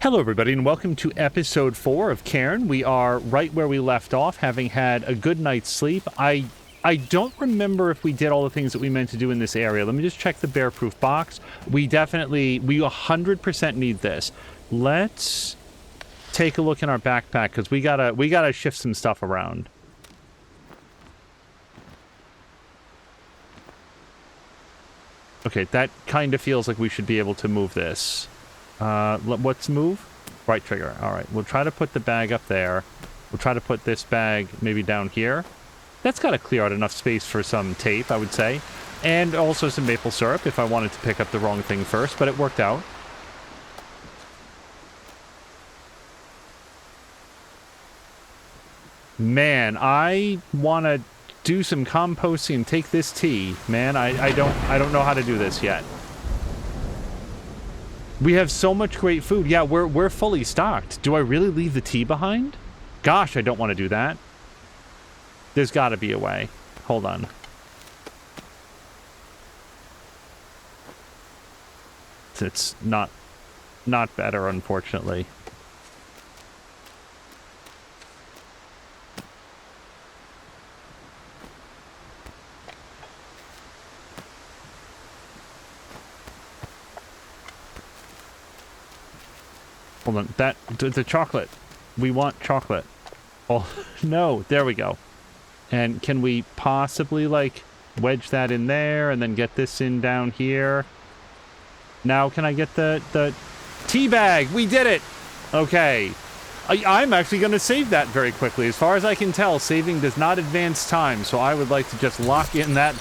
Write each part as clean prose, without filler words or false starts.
Hello everybody and welcome to episode 4 of Cairn. We are right where we left off, having had a good night's sleep. I don't remember if we did all the things that we meant to do in this area. Let me just check the bear-proof box. We 100% need this. Let's take a look in our backpack because we gotta shift some stuff around. Okay, that kind of feels like we should be able to move this. Let's move. Right trigger. All right, we'll try to put the bag up there. We'll try to put this bag maybe down here. That's got to clear out enough space for some tape, I would say. And also some maple syrup if I wanted to pick up the wrong thing first, but it worked out. Man, I want to do some composting and take this tea. Man, I don't know how to do this yet. We have so much great food. Yeah, we're fully stocked. Do I really leave the tea behind? Gosh, I don't want to do that. There's got to be a way. Hold on. It's not better, unfortunately. Hold on, the chocolate. We want chocolate. Oh, no, there we go. And can we possibly, like, wedge that in there and then get this in down here? Now can I get the tea bag? We did it! Okay. I'm actually going to save that very quickly. As far as I can tell, saving does not advance time, so I would like to just lock in that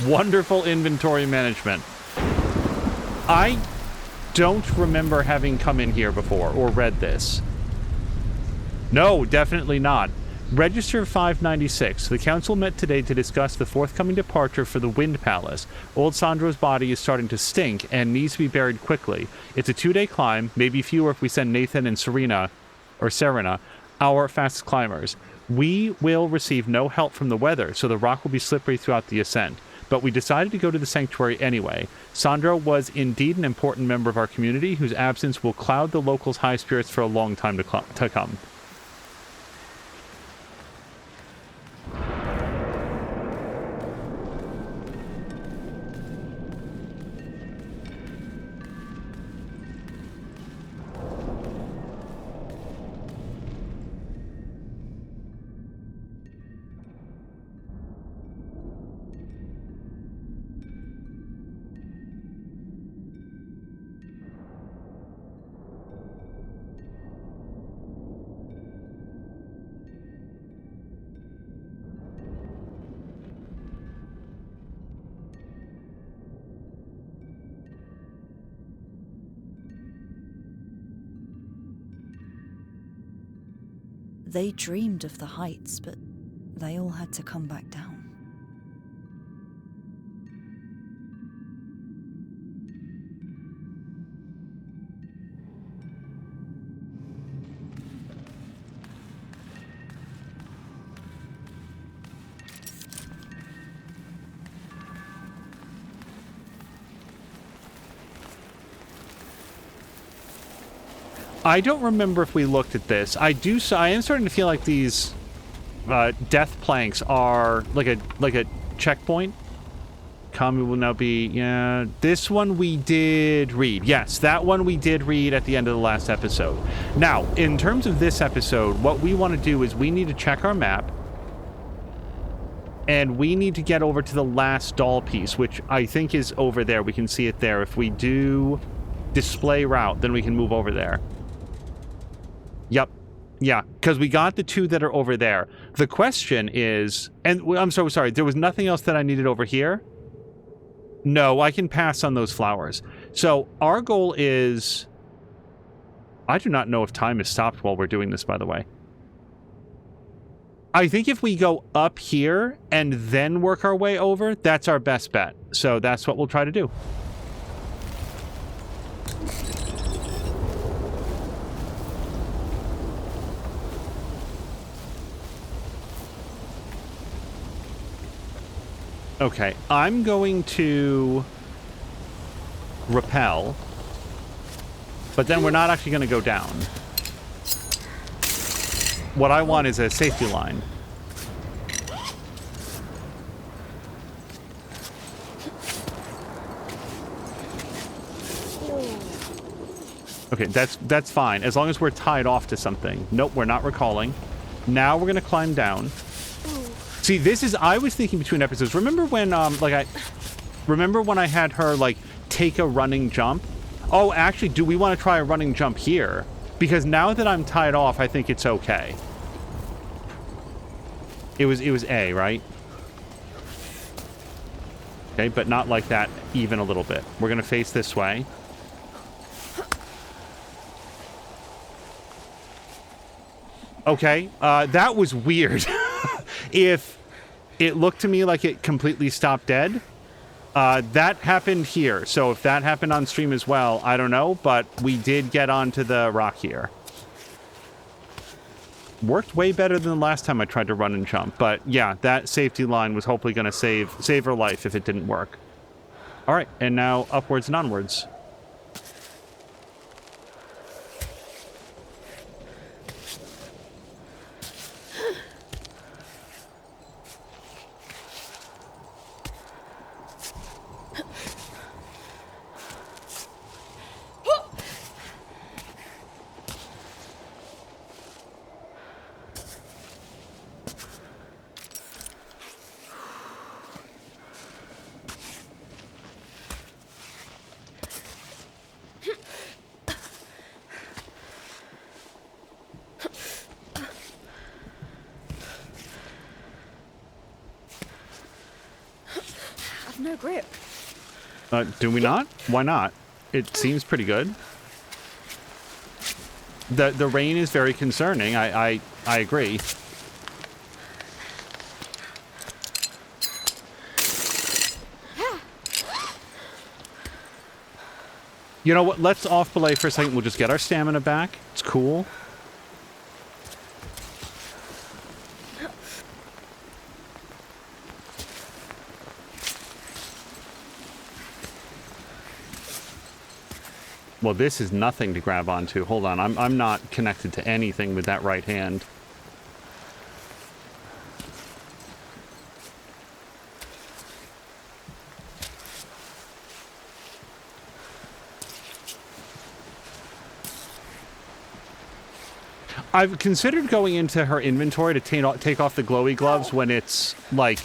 wonderful inventory management. I don't remember having come in here before or read this. No, definitely not. Register 596. The council met today to discuss the forthcoming departure for the Wind Palace. Old Sandro's body is starting to stink and needs to be buried quickly. It's a 2-day climb, maybe fewer if we send Nathan and Serena, our fastest climbers. We will receive no help from the weather, so the rock will be slippery throughout the ascent. But we decided to go to the sanctuary anyway. Sandro was indeed an important member of our community whose absence will cloud the locals' high spirits for a long time to come. They dreamed of the heights, but they all had to come back down. I don't remember if we looked at this. I am starting to feel like these death planks are like a checkpoint. Kami will now be, yeah. This one we did read. Yes, that one we did read at the end of the last episode. Now, in terms of this episode, what we want to do is we need to check our map. And we need to get over to the last doll piece, which I think is over there. We can see it there. If we do display route, then we can move over there. Yep. Yeah, because we got the 2 that are over there. The question is, and I'm so sorry, there was nothing else that I needed over here? No, I can pass on those flowers. So our goal is, I do not know if time is stopped while we're doing this, by the way. I think if we go up here and then work our way over, that's our best bet. So that's what we'll try to do. Okay, I'm going to repel But then we're not actually going to go down. What I want is a safety line. Okay, that's fine, as long as we're tied off to something. Nope, we're not recalling. Now we're gonna climb down. See, this is, I was thinking between episodes. Remember when, remember when I had her, like, take a running jump? Oh, actually, do we want to try a running jump here? Because now that I'm tied off, I think it's okay. It was A, right? Okay, but not like that even a little bit. We're gonna face this way. Okay, that was weird. If it looked to me like it completely stopped dead, that happened here. So if that happened on stream as well, I don't know, but we did get onto the rock here. Worked way better than the last time I tried to run and jump, but yeah, that safety line was hopefully going to save her life if it didn't work. All right, and now upwards and onwards. No grip. Do we not? Why not? It seems pretty good. The rain is very concerning. I agree. You know what? Let's off belay for a second. We'll just get our stamina back. It's cool. Well, this is nothing to grab onto. Hold on, I'm not connected to anything with that right hand. I've considered going into her inventory to take off the glowy gloves when it's, like,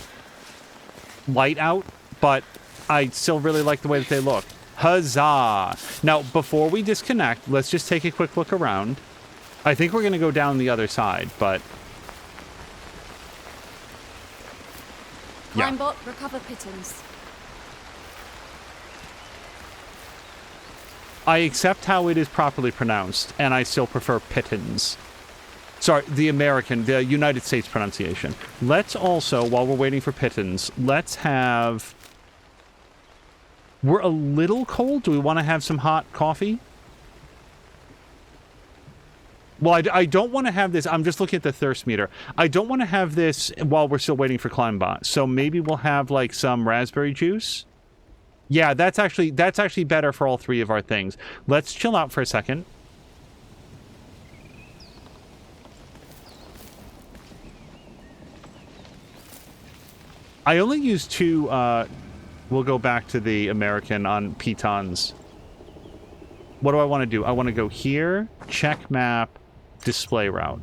light out, but I still really like the way that they look. Huzzah! Now, before we disconnect, let's just take a quick look around. I think we're going to go down the other side, but... yeah. Linebot, recover pittance. I accept how it is properly pronounced, and I still prefer pittance. Sorry, the United States pronunciation. Let's also, while we're waiting for pittance, let's have... We're a little cold. Do we want to have some hot coffee? Well, I don't want to have this. I'm just looking at the thirst meter. I don't want to have this while we're still waiting for Climbot. So maybe we'll have, like, some raspberry juice. Yeah, that's actually better for all three of our things. Let's chill out for a second. I only use two, we'll go back to the American on pitons. What do I want to do? I want to go here, check map, display route.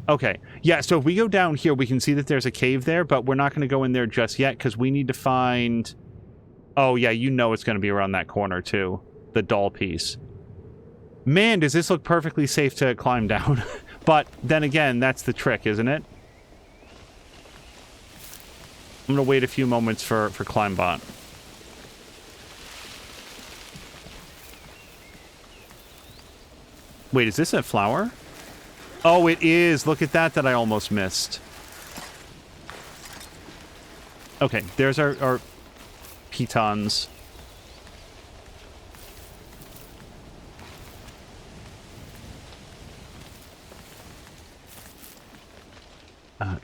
Okay, yeah, so if we go down here, we can see that there's a cave there, but we're not going to go in there just yet, because we need to find... Oh, yeah, you know it's going to be around that corner, too. The doll piece. Man, does this look perfectly safe to climb down. But then again, that's the trick, isn't it? I'm going to wait a few moments for Climbot. Wait, is this a flower? Oh, it is. Look at that I almost missed. Okay, there's our pitons.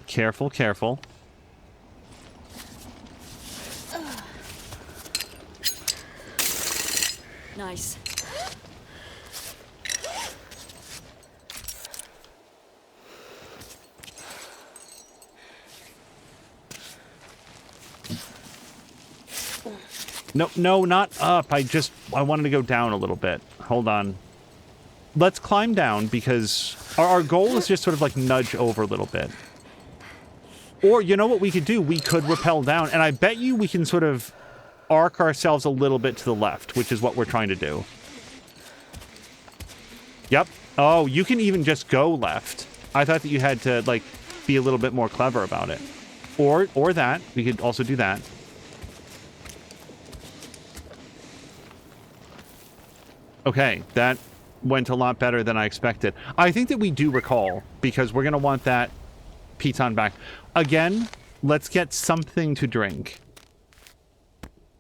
Careful, careful. Nice. No, no, not up. I wanted to go down a little bit. Hold on. Let's climb down because our goal is just sort of like nudge over a little bit. Or you know what we could do? We could rappel down, and I bet you we can sort of arc ourselves a little bit to the left, which is what we're trying to do. Yep. Oh, you can even just go left. I thought that you had to, like, be a little bit more clever about it. Or that. We could also do that. Okay, that went a lot better than I expected. I think that we do recall, because we're going to want that piton back. Again, let's get something to drink.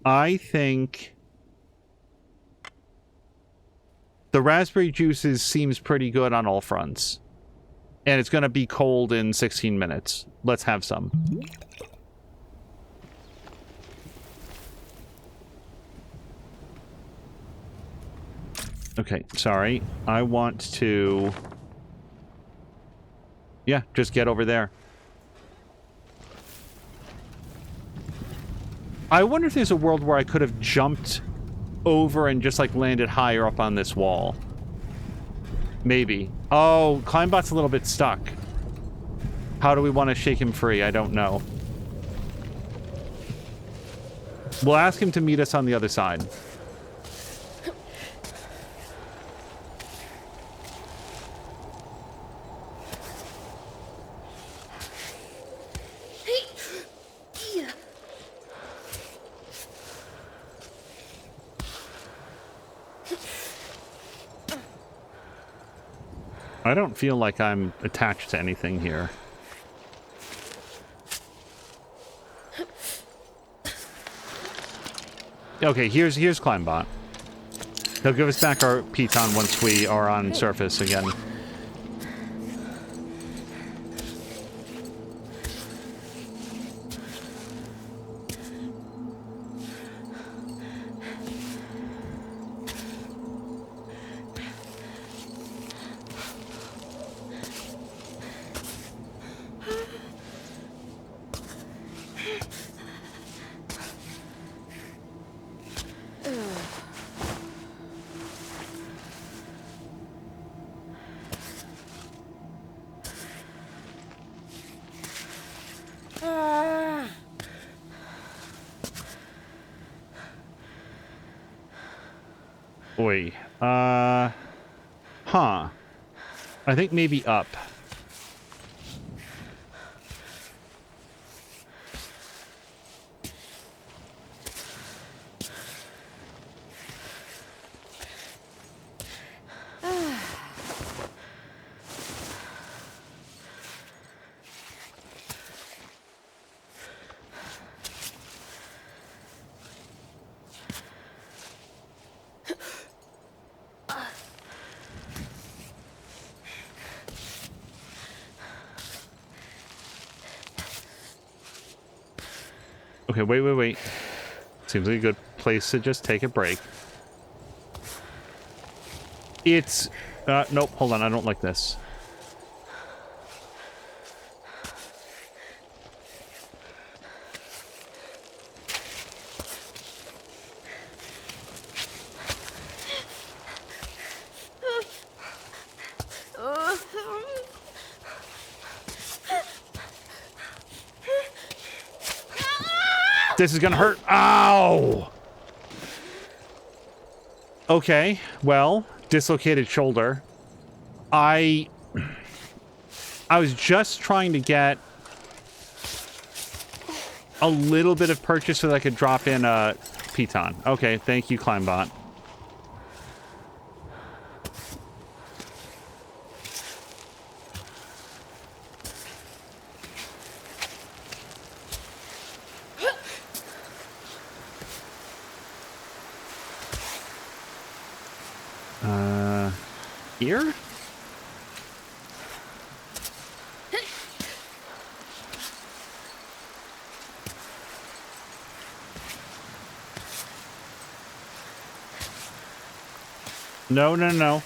I think the raspberry juices seems pretty good on all fronts. And it's going to be cold in 16 minutes. Let's have some. Okay, sorry. I want to... Yeah, just get over there. I wonder if there's a world where I could have jumped over and just, like, landed higher up on this wall. Maybe. Oh, Climbot's a little bit stuck. How do we want to shake him free? I don't know. We'll ask him to meet us on the other side. I don't feel like I'm attached to anything here. Okay, here's Climbot. He'll give us back our piton once we are on surface again. Oi. Huh. I think maybe up. Okay, wait. Seems like a good place to just take a break. It's... nope, hold on, I don't like this. This is gonna hurt. Ow! Okay, well, dislocated shoulder. I was just trying to get a little bit of purchase so that I could drop in a piton. Okay, thank you, Climbot. Here? No.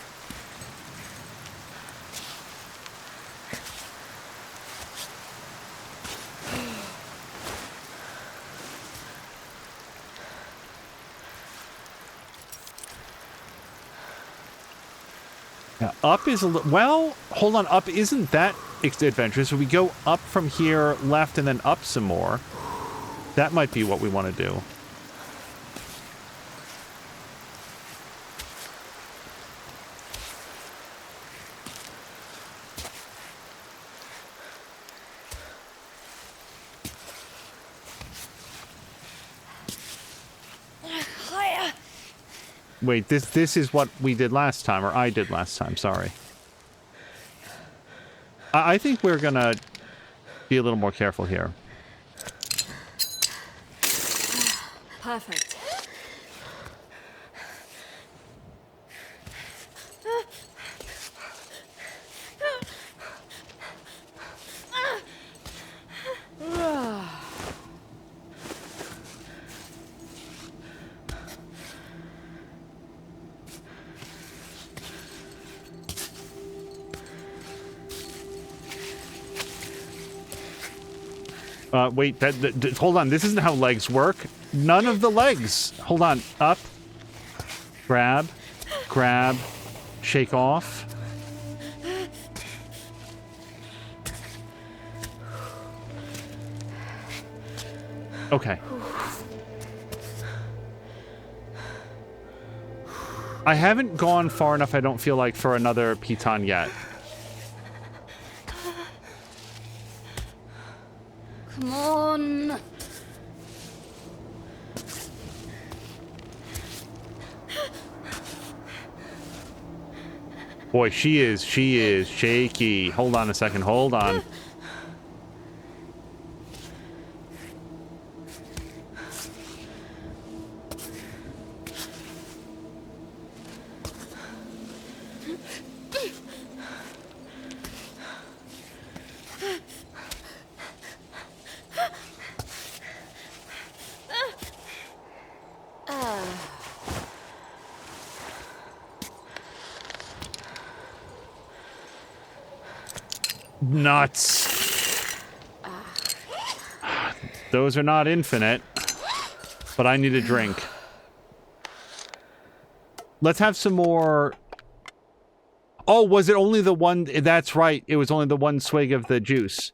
Yeah, up is a little... Well, hold on. Up isn't that adventurous. So we go up from here, left, and then up some more. That might be what we want to do. Higher. Wait, this is what we did last time, or I did last time, sorry. I think we're gonna be a little more careful here. Perfect. Wait, hold on. This isn't how legs work. None of the legs. Hold on. Up. Grab. Grab. Shake off. Okay. I haven't gone far enough, I don't feel like, for another piton yet. Come on. Boy, she is shaky. Hold on a second, hold on. Nuts. Those are not infinite, but I need a drink. Let's have some more. Oh, was it only the one? That's right. It was only the one swig of the juice.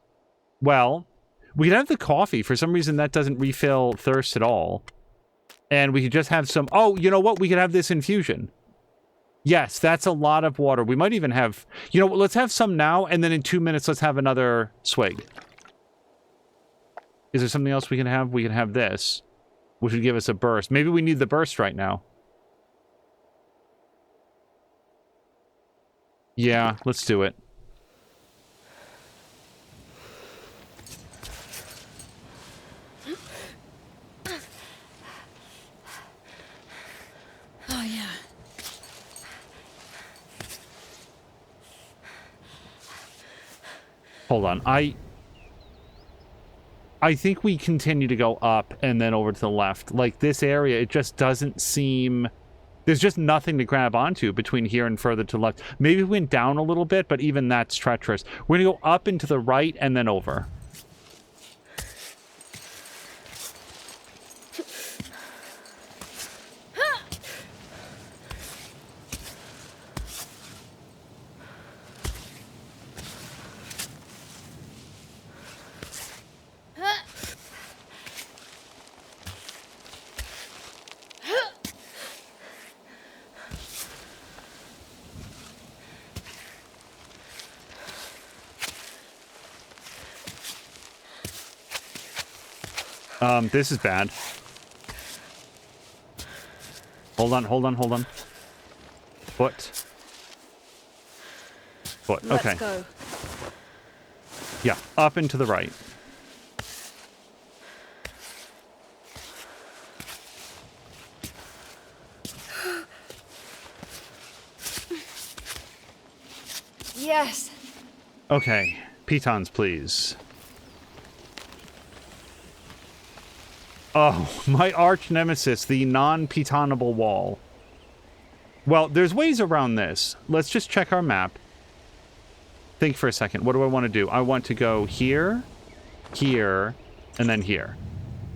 Well, we could have the coffee. For some reason, that doesn't refill thirst at all. And we could just have some... Oh, you know what? We could have this infusion. Yes, that's a lot of water. We might even have... You know what? Let's have some now, and then in 2 minutes, let's have another swig. Is there something else we can have? We can have this, which would give us a burst. Maybe we need the burst right now. Yeah, let's do it. Oh, yeah. Hold on. I think we continue to go up and then over to the left. Like, this area, it just doesn't seem... There's just nothing to grab onto between here and further to the left. Maybe we went down a little bit, but even that's treacherous. We're going to go up and to the right and then over. This is bad. Hold on, hold on, hold on. Foot. Foot, okay. Let's go. Yeah, up and to the right. Yes. Okay, pitons, please. Oh, my arch nemesis, the non-pitonable wall. Well, there's ways around this. Let's just check our map. Think for a second. What do I want to do? I want to go here, here, and then here.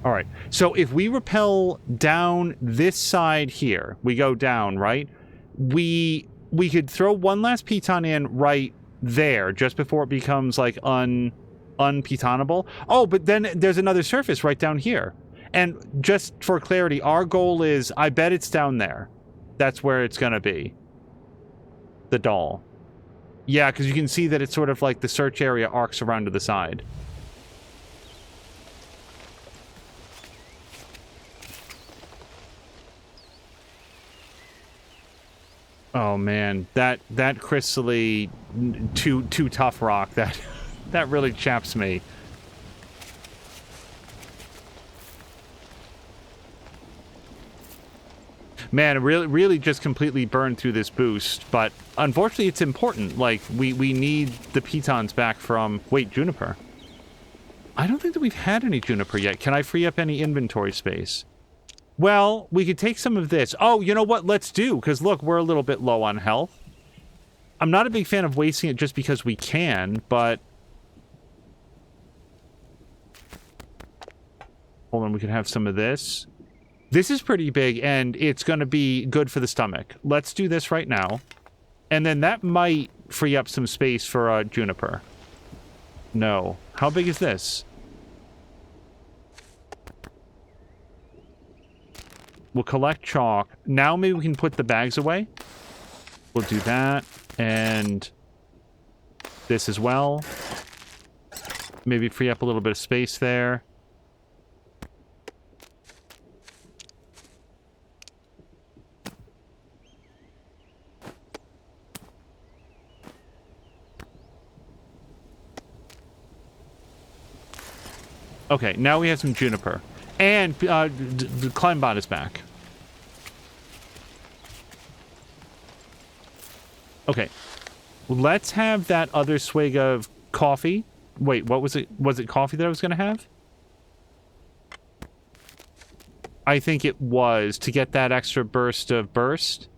All right. So if we rappel down this side here, we go down, right? We we could throw one last piton in right there, just before it becomes, like, unpitonable. Oh, but then there's another surface right down here. And just for clarity, our goal is, I bet it's down there. That's where it's gonna be. The doll. Yeah, because you can see that it's sort of like the search area arcs around to the side. Oh man, that crystally too tough rock, that really chaps me. Man, really just completely burned through this boost, but unfortunately it's important. Like, we need the pitons back from... Wait, juniper. I don't think that we've had any juniper yet. Can I free up any inventory space? Well, we could take some of this. Oh, you know what? Let's do, because look, we're a little bit low on health. I'm not a big fan of wasting it just because we can, but... Hold on, we could have some of this. This is pretty big, and it's going to be good for the stomach. Let's do this right now. And then that might free up some space for juniper. No. How big is this? We'll collect chalk. Now maybe we can put the bags away. We'll do that. And this as well. Maybe free up a little bit of space there. Okay, now we have some juniper. And the Climbot is back. Okay. Let's have that other swig of coffee. Wait, what was it? Was it coffee that I was going to have? I think it was, to get that extra burst of burst.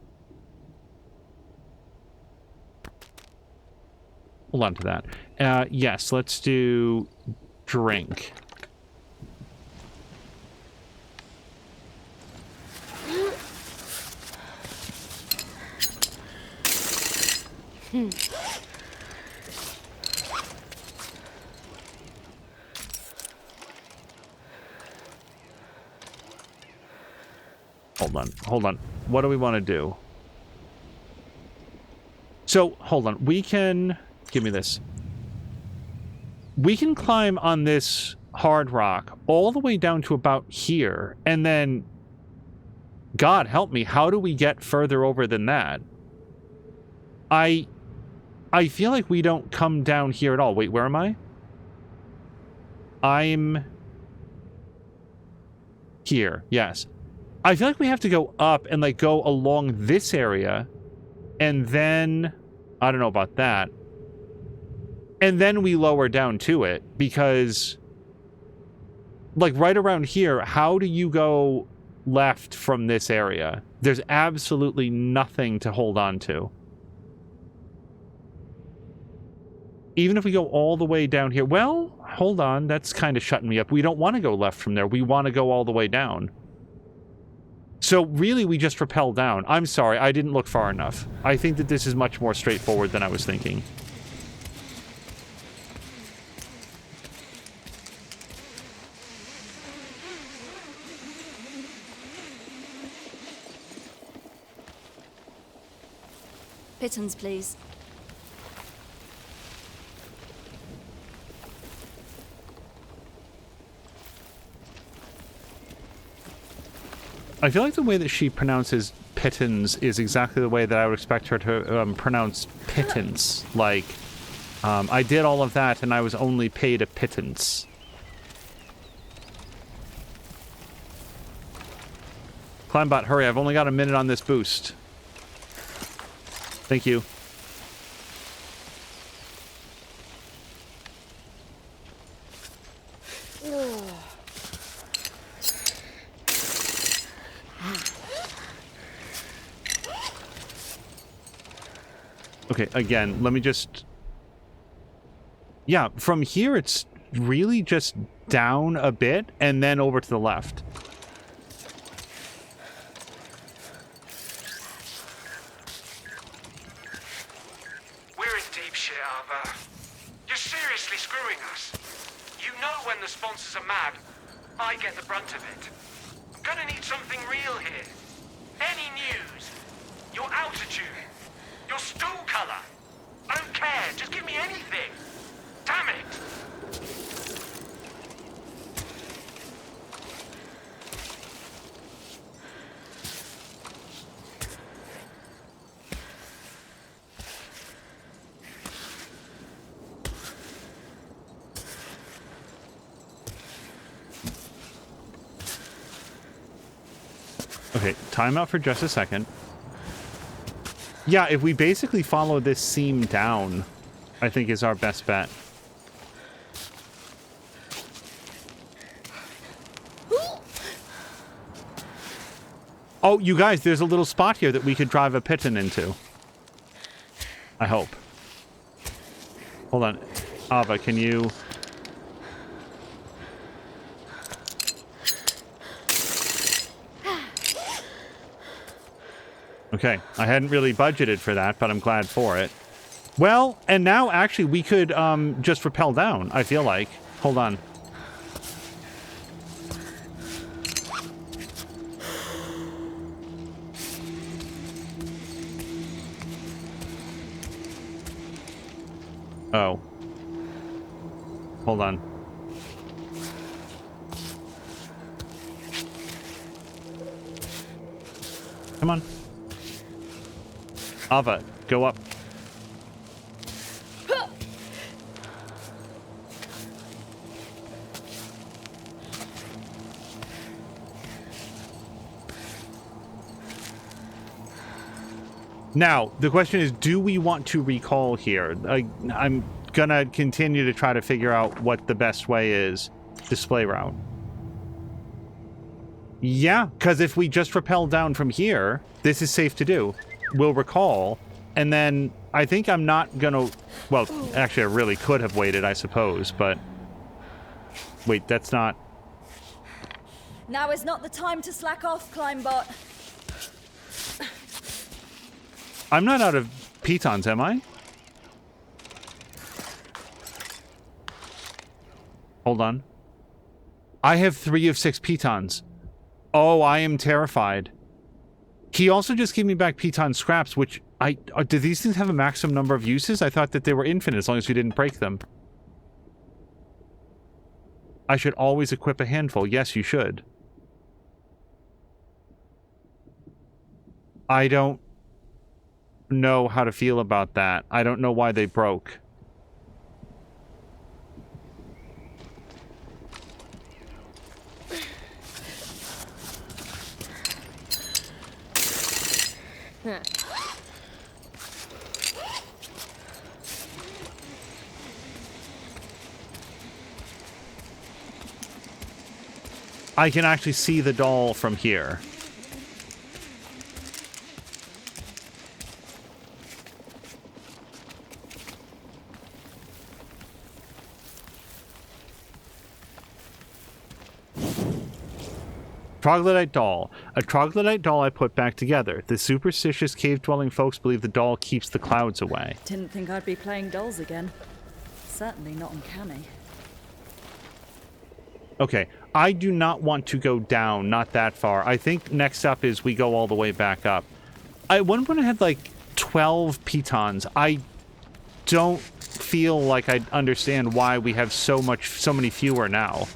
Hold on to that. Yes, let's do drink. Hold on. What do we want to do? So, hold on. We can... Give me this. We can climb on this hard rock all the way down to about here, and then... God help me, how do we get further over than that? I feel like we don't come down here at all. Wait, where am I? I'm... Here, yes. I feel like we have to go up and, like, go along this area, and then... I don't know about that. And then we lower down to it, because... Like, right around here, how do you go left from this area? There's absolutely nothing to hold on to. Even if we go all the way down here... Well, hold on, that's kind of shutting me up. We don't want to go left from there. We want to go all the way down. So, really, we just rappel down. I'm sorry, I didn't look far enough. I think that this is much more straightforward than I was thinking. Pitons, please. I feel like the way that she pronounces pittance is exactly the way that I would expect her to pronounce pittance. Like, I did all of that and I was only paid a pittance. Climbot, hurry, I've only got a minute on this boost. Thank you. Okay, again, let me just... Yeah, from here it's really just down a bit and then over to the left. shit, Aava. You're seriously screwing us. You know when the sponsors are mad, I get the brunt of it. I'm gonna need something real here. Any news. Your altitude. Your stool color. I don't care. Just give me anything. Damn it. Okay, time out for just a second. Yeah, if we basically follow this seam down, I think is our best bet. Oh, you guys, there's a little spot here that we could drive a piton into. I hope. Hold on. Aava, can you... Okay, I hadn't really budgeted for that, but I'm glad for it. Well, and now actually we could just rappel down, I feel like. Hold on. Oh. Hold on. Come on. Aava, go up. Now, the question is, do we want to recall here? I'm gonna continue to try to figure out what the best way is. Display route. Yeah, because if we just rappel down from here, this is safe to do. We'll recall, and then I think I'm not gonna... Well, actually, I really could have waited, I suppose, but... Wait, that's not... Now is not the time to slack off, Climbot. I'm not out of pitons, am I? Hold on. I have 3 of 6 pitons. Oh, I am terrified. He also just gave me back piton scraps, which do these things have a maximum number of uses? I thought that they were infinite as long as we didn't break them. I should always equip a handful. Yes, you should. I don't know how to feel about that. I don't know why they broke. I can actually see the doll from here. Troglodyte doll. A troglodyte doll I put back together. The superstitious cave-dwelling folks believe the doll keeps the clouds away. Didn't think I'd be playing dolls again. Certainly not uncanny. Okay, I do not want to go down, not that far. I think next up is we go all the way back up. At one point I had like 12 pitons. I don't feel like I understand why we have so many fewer now.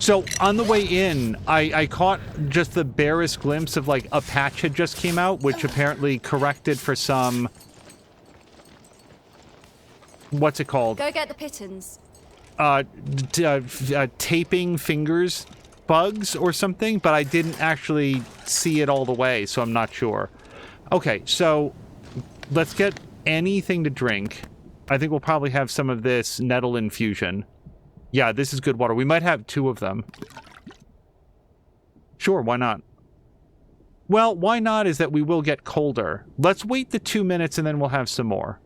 So, on the way in, I caught just the barest glimpse of, like, a patch had just came out, which apparently corrected for some... What's it called? Go get the pitons. Taping fingers bugs or something, but I didn't actually see it all the way, so I'm not sure. Okay, so let's get anything to drink. I think we'll probably have some of this nettle infusion. Yeah, this is good water. We might have 2 of them. Sure, why not? Well, why not is that we will get colder. Let's wait the 2 minutes and then we'll have some more.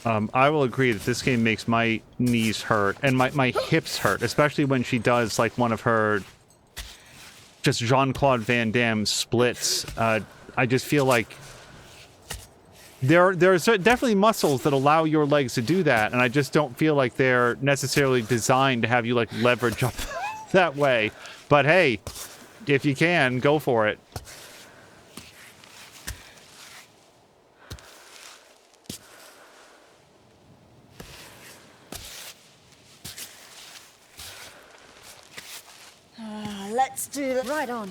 I will agree that this game makes my knees hurt and my hips hurt, especially when she does like one of her just Jean-Claude Van Damme splits. I just feel like there's definitely muscles that allow your legs to do that, and I just don't feel like they're necessarily designed to have you like leverage up that way. But hey, if you can, go for it. Let's do it. Right on.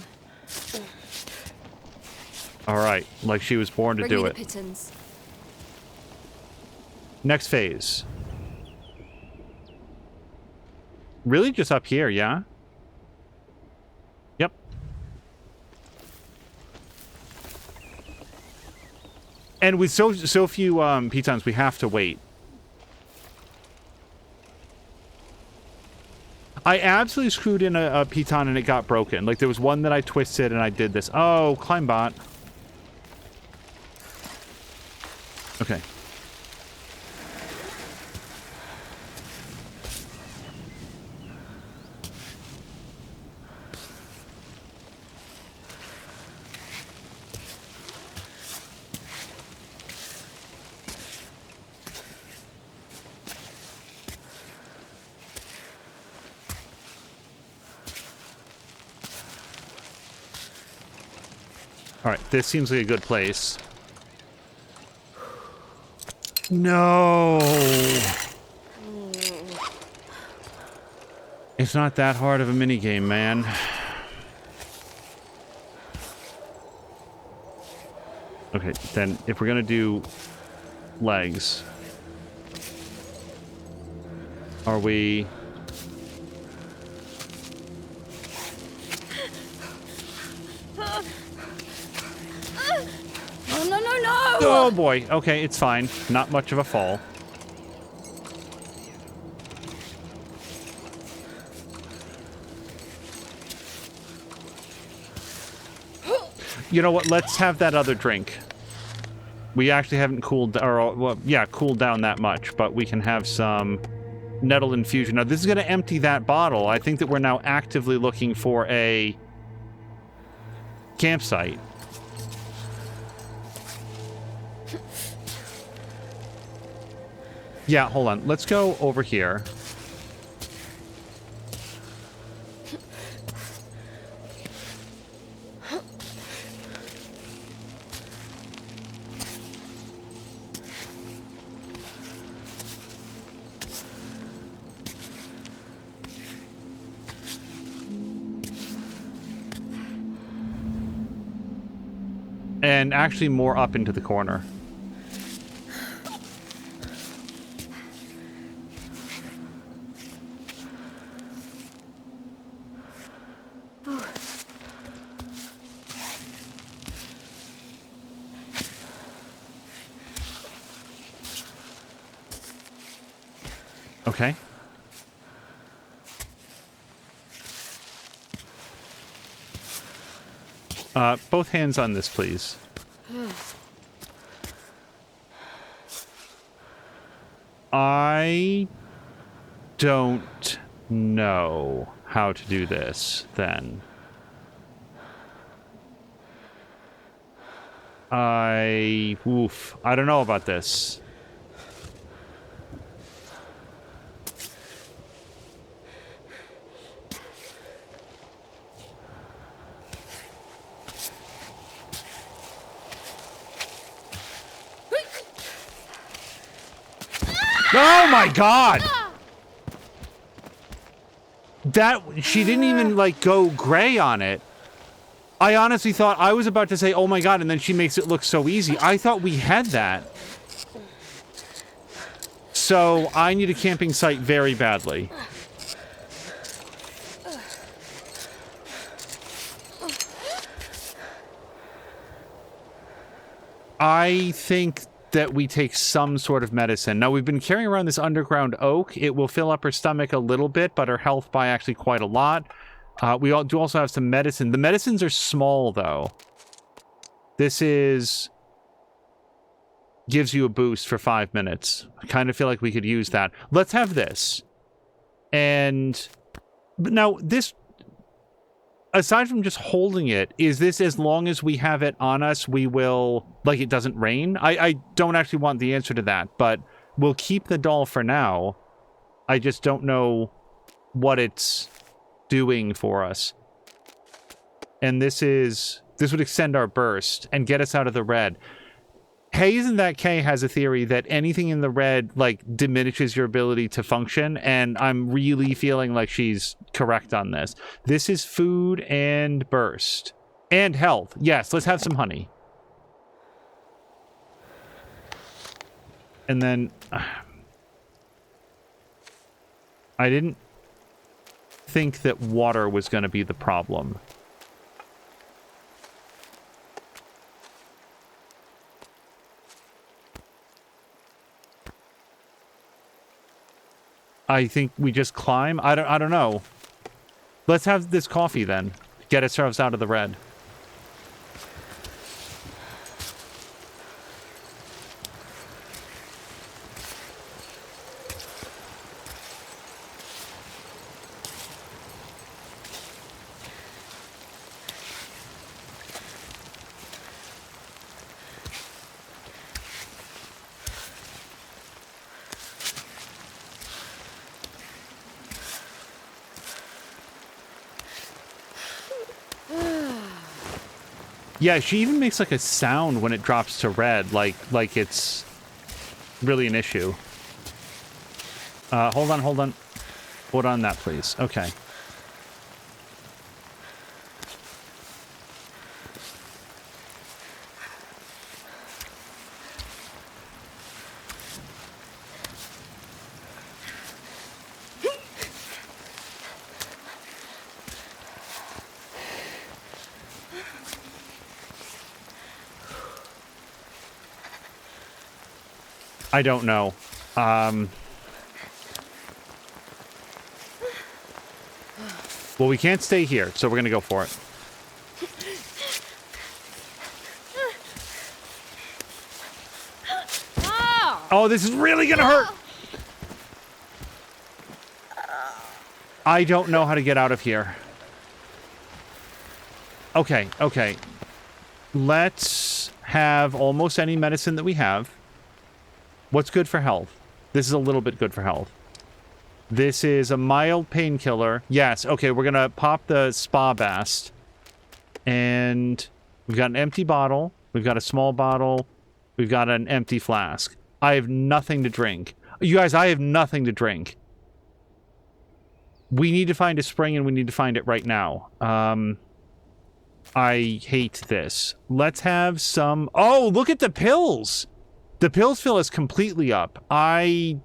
All right, like she was born to Bring do me it. the pittance. Next phase. Really, just up here, yeah? Yep. And with so few pitons, we have to wait. I absolutely screwed in a piton and it got broken. Like, there was one that I twisted and I did this. Oh, climb bot. Okay. All right, this seems like a good place. No. It's not that hard of a minigame, man. Okay, then if we're gonna do legs, are we... No! Oh boy, okay, it's fine. Not much of a fall. You know what, let's have that other drink. We actually haven't cooled, or, well, yeah, cooled down that much, but we can have some nettle infusion. Now, this is going to empty that bottle. I think that we're now actively looking for a campsite. Yeah, hold on. Let's go over here. And actually more up into the corner. Okay. Both hands on this, please. I don't know how to do this, then. I don't know about this. Oh my god! That, she didn't even, like, go gray on it. I honestly thought, I was about to say, oh my god, and then she makes it look so easy. I thought we had that. So, I need a camping site very badly. I think that we take some sort of medicine. Now, we've been carrying around this underground oak. It will fill up her stomach a little bit, but her health by actually quite a lot. We do also have some medicine. The medicines are small, though. This is gives you a boost for 5 minutes. I kind of feel like we could use that. Let's have this. And now this, aside from just holding it, is this as long as we have it on us, we will, like, it doesn't rain? I don't actually want the answer to that, but we'll keep the doll for now. I just don't know what it's doing for us. And this would extend our burst and get us out of the red. Hayes and That K has a theory that anything in the red, like, diminishes your ability to function, and I'm really feeling like she's correct on this. This is food and burst. And health. Yes, let's have some honey. And then... I didn't think that water was going to be the problem. I think we just climb. I don't know. Let's have this coffee then. Get ourselves out of the red. Yeah, she even makes like a sound when it drops to red, like it's really an issue. Hold on. Hold on that, please. Okay. I don't know. Well, we can't stay here, so we're gonna go for it. Oh, this is really gonna hurt! I don't know how to get out of here. Okay. Let's have almost any medicine that we have. What's good for health? This is a little bit good for health. This is a mild painkiller. Yes, okay, we're gonna pop the spa bast. And we've got an empty bottle. We've got a small bottle. We've got an empty flask. I have nothing to drink. You guys, I have nothing to drink. We need to find a spring, and we need to find it right now. I hate this. Let's have some... Oh, look at the pills! The pills fill us completely up. You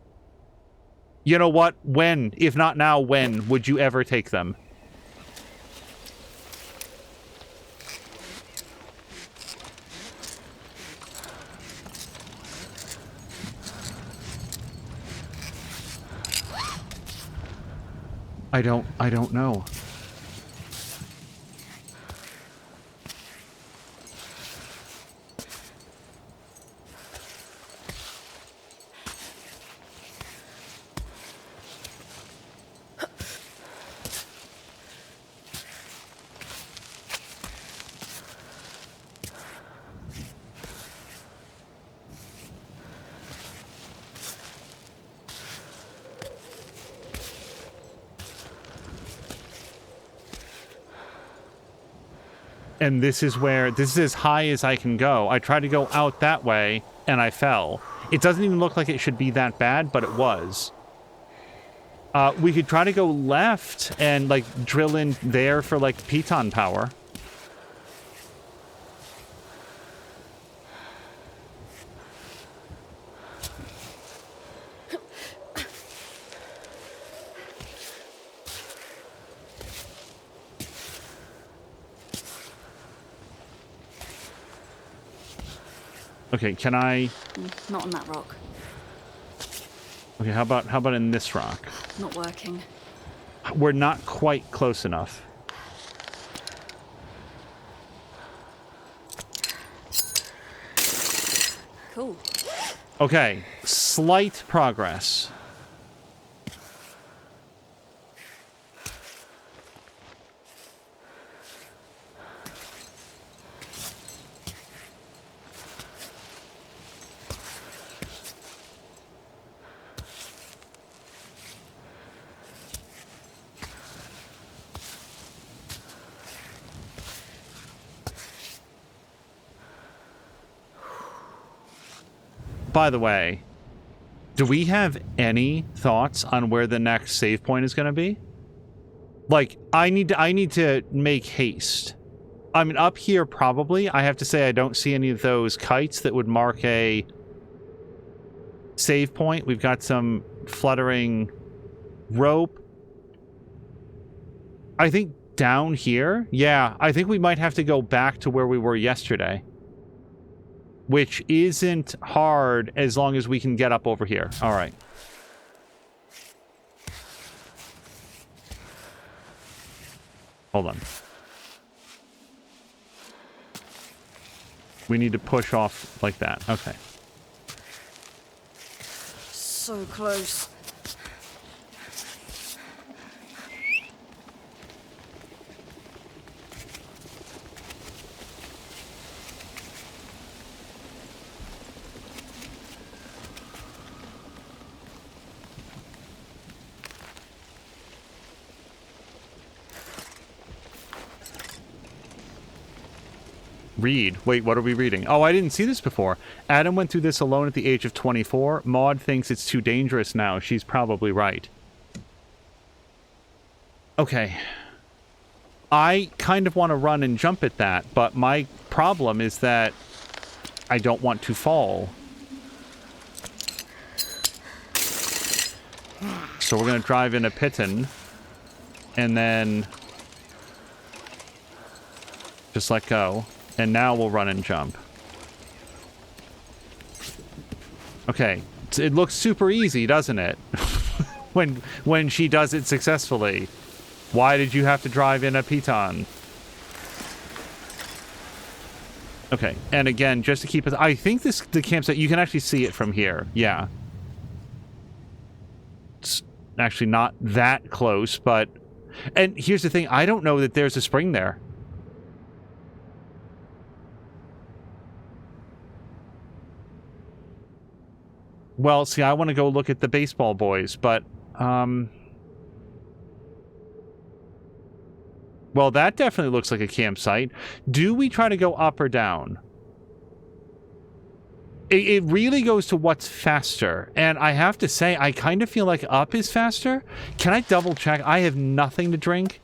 know what? When, if not now, when would you ever take them? I don't know. And this is as high as I can go. I tried to go out that way, and I fell. It doesn't even look like it should be that bad, but it was. We could try to go left and, like, drill in there for, like, piton power. Okay, can I... Not on that rock. Okay, how about in this rock? Not working. We're not quite close enough. Cool. Okay, slight progress. By the way, do we have any thoughts on where the next save point is going to be? Like, I need to make haste. I mean, up here probably. I have to say I don't see any of those kites that would mark a save point. We've got some fluttering rope. I think down here, yeah, I think we might have to go back to where we were yesterday. Which isn't hard as long as we can get up over here. All right. Hold on. We need to push off like that. Okay. So close. Read. Wait, what are we reading? Oh, I didn't see this before. Adam went through this alone at the age of 24. Maud thinks it's too dangerous now. She's probably right. Okay. I kind of want to run and jump at that, but my problem is that I don't want to fall. So we're going to drive in a piton and then just let go. And now we'll run and jump. Okay. It looks super easy, doesn't it? when she does it successfully. Why did you have to drive in a piton? Okay. And again, just to keep it... I think the campsite... You can actually see it from here. Yeah. It's actually not that close, but... And here's the thing. I don't know that there's a spring there. Well, see, I want to go look at the baseball boys, but, well, that definitely looks like a campsite. Do we try to go up or down? It really goes to what's faster, and I have to say, I kind of feel like up is faster. Can I double check? I have nothing to drink.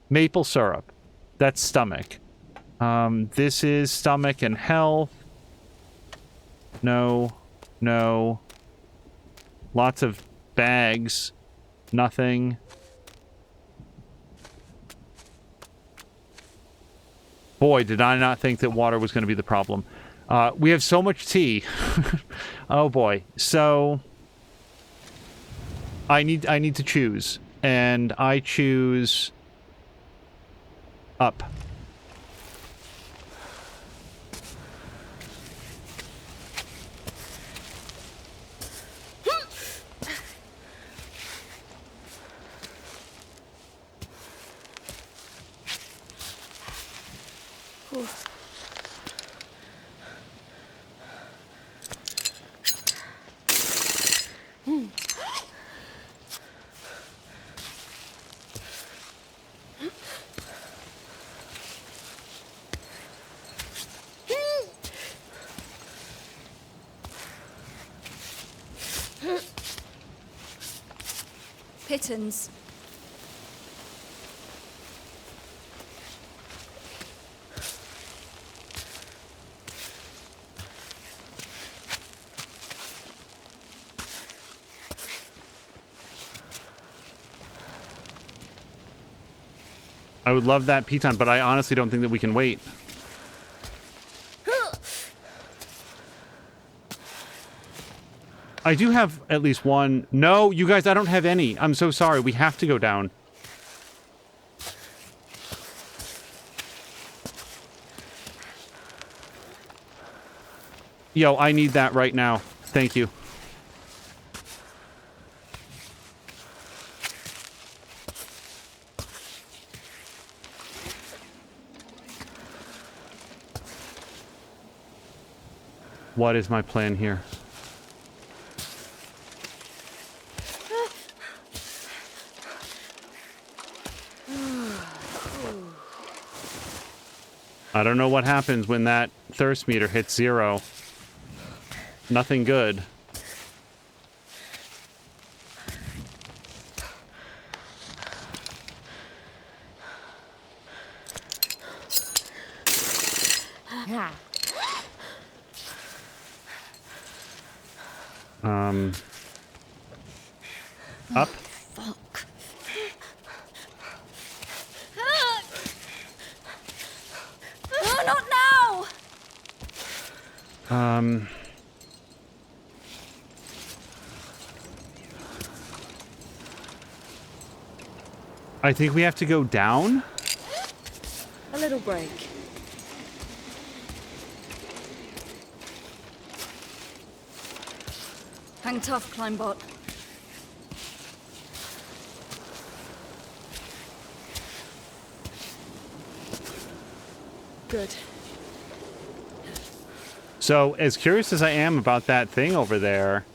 Maple syrup. That's stomach. This is stomach and health. No. No. Lots of bags. Nothing. Boy, did I not think that water was going to be the problem. We have so much tea. Oh boy. So I need to choose, and I choose up. Pittons. I would love that piton, but I honestly don't think that we can wait. I do have at least one. No, you guys, I don't have any. I'm so sorry. We have to go down. Yo, I need that right now. Thank you. What is my plan here? I don't know what happens when that thirst meter hits 0. Nothing good. Up. Fuck. No, not now! I think we have to go down. A little break. Hang tough, Climbot. Good. So, as curious as I am about that thing over there,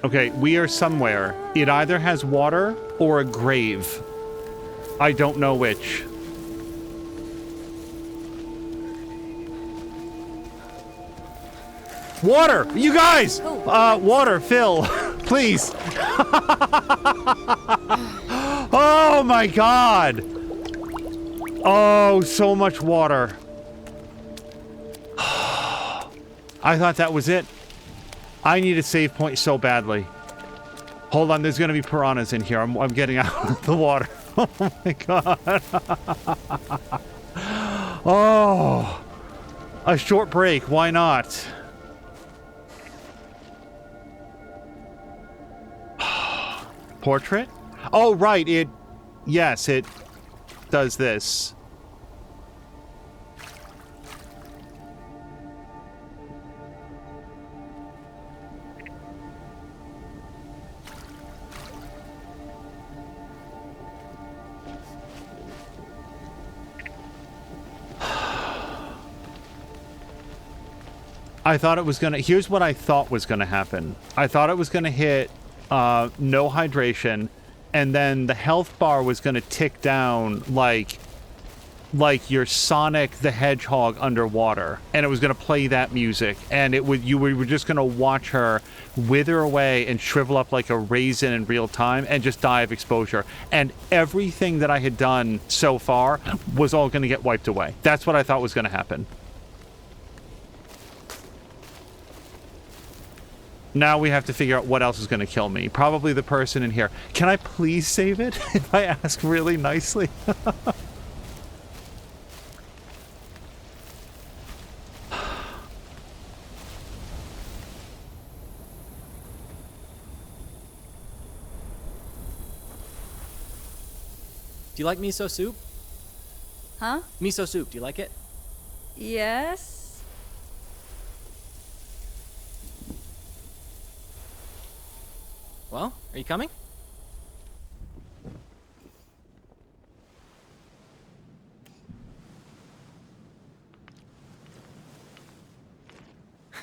okay, we are somewhere. It either has water or a grave. I don't know which. Water! You guys! Water, Phil. Please. Oh my god! Oh, so much water. I thought that was it. I need a save point so badly. Hold on, there's gonna be piranhas in here. I'm getting out of the water. Oh my god. Oh. A short break, why not? Portrait? Oh, right, yes, it does this. I thought it was gonna... Here's what I thought was gonna happen. I thought it was gonna hit no hydration, and then the health bar was gonna tick down like your Sonic the Hedgehog underwater, and it was gonna play that music, and you were just gonna watch her wither away and shrivel up like a raisin in real time and just die of exposure. And everything that I had done so far was all gonna get wiped away. That's what I thought was gonna happen. Now we have to figure out what else is going to kill me. Probably the person in here. Can I please save it if I ask really nicely? Do you like miso soup? Huh? Miso soup, do you like it? Yes? Well, are you coming?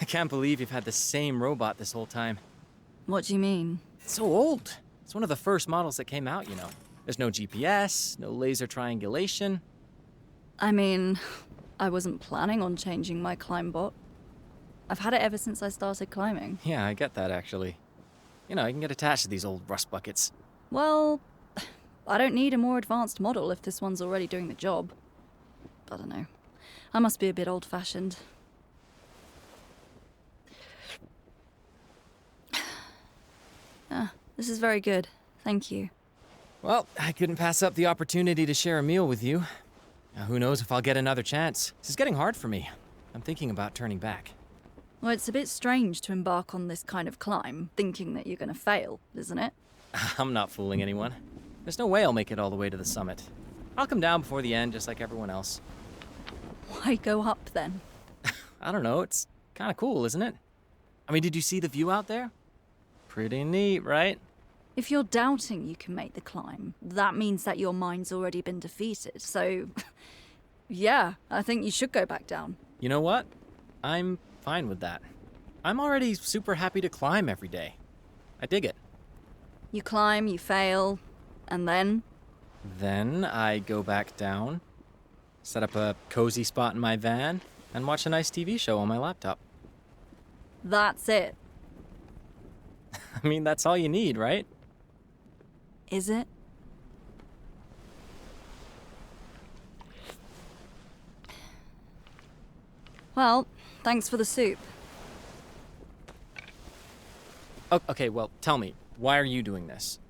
I can't believe you've had the same robot this whole time. What do you mean? It's so old. It's one of the first models that came out, you know. There's no GPS, no laser triangulation. I mean, I wasn't planning on changing my Climbot. I've had it ever since I started climbing. Yeah, I get that, actually. You know, I can get attached to these old rust buckets. Well, I don't need a more advanced model if this one's already doing the job. I don't know. I must be a bit old-fashioned. Ah, this is very good. Thank you. Well, I couldn't pass up the opportunity to share a meal with you. Now, who knows if I'll get another chance. This is getting hard for me. I'm thinking about turning back. Well, it's a bit strange to embark on this kind of climb, thinking that you're going to fail, isn't it? I'm not fooling anyone. There's no way I'll make it all the way to the summit. I'll come down before the end, just like everyone else. Why go up then? I don't know, it's kind of cool, isn't it? I mean, did you see the view out there? Pretty neat, right? If you're doubting you can make the climb, that means that your mind's already been defeated. So, yeah, I think you should go back down. You know what? I'm fine with that. I'm already super happy to climb every day. I dig it. You climb, you fail, and then? Then I go back down, set up a cozy spot in my van, and watch a nice TV show on my laptop. That's it. I mean, that's all you need, right? Is it? Well, thanks for the soup. Okay, well, tell me, why are you doing this?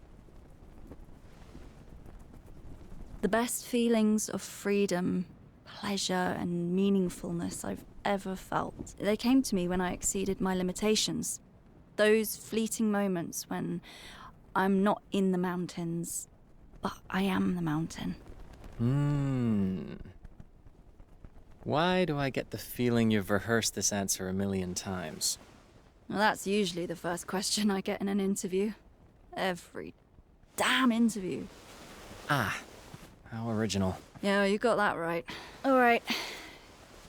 The best feelings of freedom, pleasure, and meaningfulness I've ever felt. They came to me when I exceeded my limitations. Those fleeting moments when I'm not in the mountains, but I am the mountain. Why do I get the feeling you've rehearsed this answer a million times? Well, that's usually the first question I get in an interview. Every damn interview. Ah, how original. Yeah, you got that right. All right.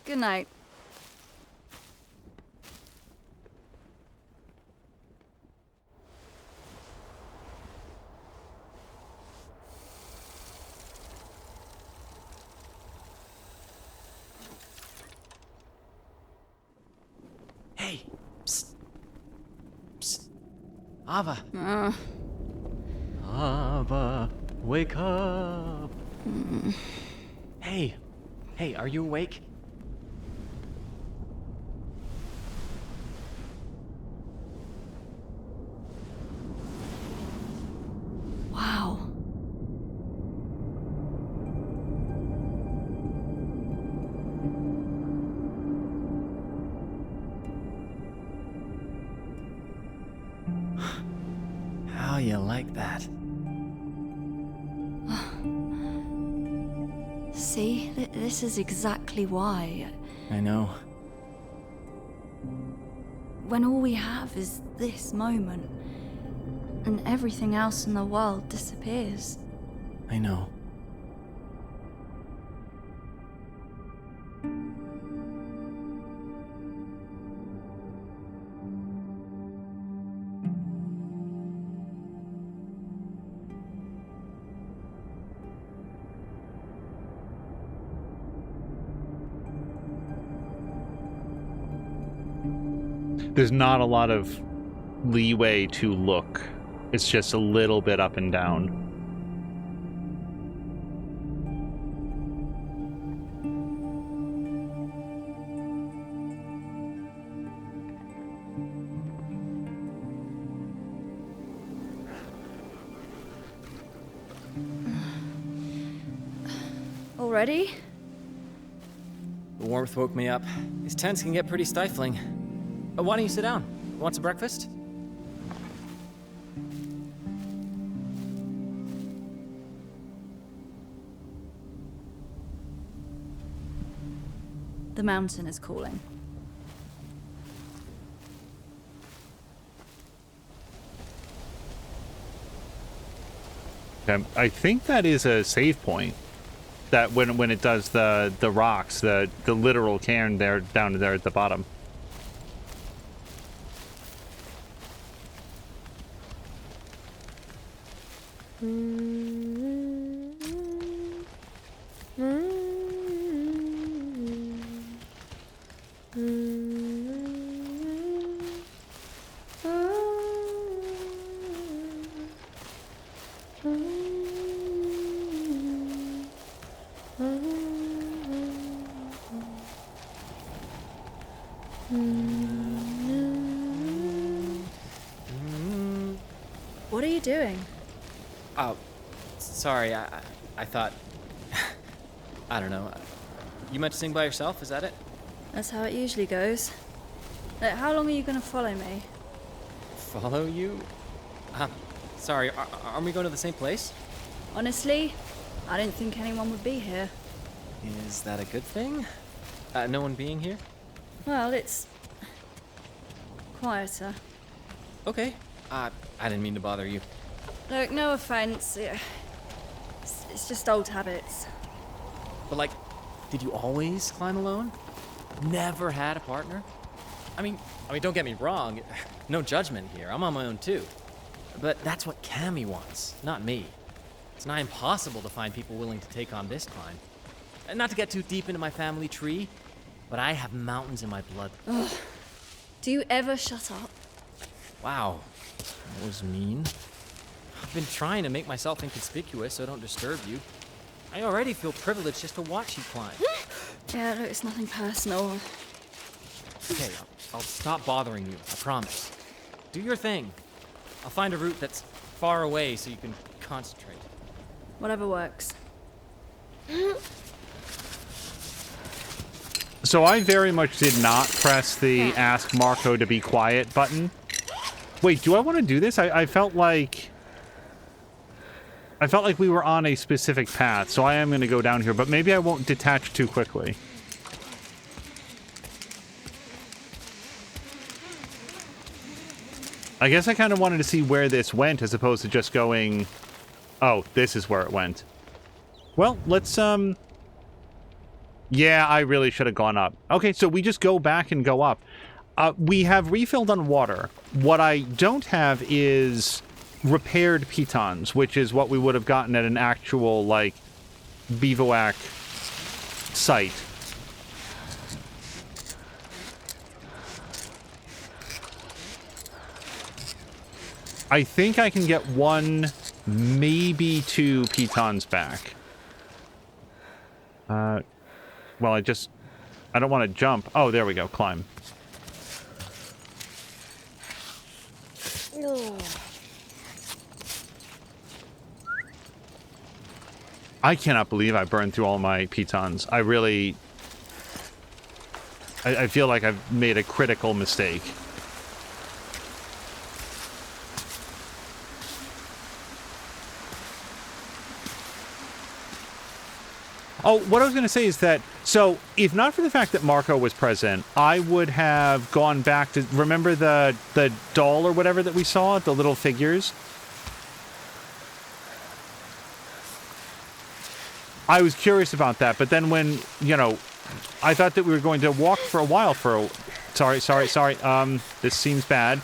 Good night. Hey, psst. Psst. Aava. Aava, wake up. Hey, are you awake? Wow. How you like that? See, this is exactly why. I know. When all we have is this moment, and everything else in the world disappears. I know. There's not a lot of leeway to look. It's just a little bit up and down. Already? The warmth woke me up. These tents can get pretty stifling. Why don't you sit down? Want some breakfast? The mountain is calling. I think that is a save point. That when it does the rocks, the literal cairn there down there at the bottom. What are you doing? Oh, sorry. I thought. I don't know. You meant to sing by yourself? Is that it? That's how it usually goes. Look, how long are you going to follow me? Follow you? Sorry. Aren't we going to the same place? Honestly, I didn't think anyone would be here. Is that a good thing? No one being here? Well, it's quieter. Okay. I didn't mean to bother you. Look, no offense. It's just old habits. But like, did you always climb alone? Never had a partner? I mean, don't get me wrong. No judgment here. I'm on my own too. But that's what Cammy wants, not me. It's nigh impossible to find people willing to take on this climb. And not to get too deep into my family tree, but I have mountains in my blood. Ugh. Do you ever shut up? Wow, that was mean. I've been trying to make myself inconspicuous so I don't disturb you. I already feel privileged just to watch you climb. Yeah, look, it's nothing personal. Okay, I'll stop bothering you, I promise. Do your thing. I'll find a route that's far away so you can concentrate. Whatever works. So I very much did not press the ask Marco to be quiet button. Wait, do I want to do this? I felt like we were on a specific path, so I am going to go down here, but maybe I won't detach too quickly. I guess I kind of wanted to see where this went as opposed to just going, oh, this is where it went. Well, let's, yeah, I really should have gone up. Okay, so we just go back and go up. We have refilled on water. What I don't have is repaired pitons, which is what we would have gotten at an actual, like, bivouac site. I think I can get 1, maybe 2 pitons back. Well, I don't want to jump. Oh, there we go. Climb. I cannot believe I burned through all my pitons. I really... I feel like I've made a critical mistake. Oh, what I was going to say is that, so, if not for the fact that Marco was present, I would have gone back to, remember the doll or whatever that we saw, the little figures? I was curious about that, but then when, you know, I thought that we were going to walk for a while sorry, this seems bad.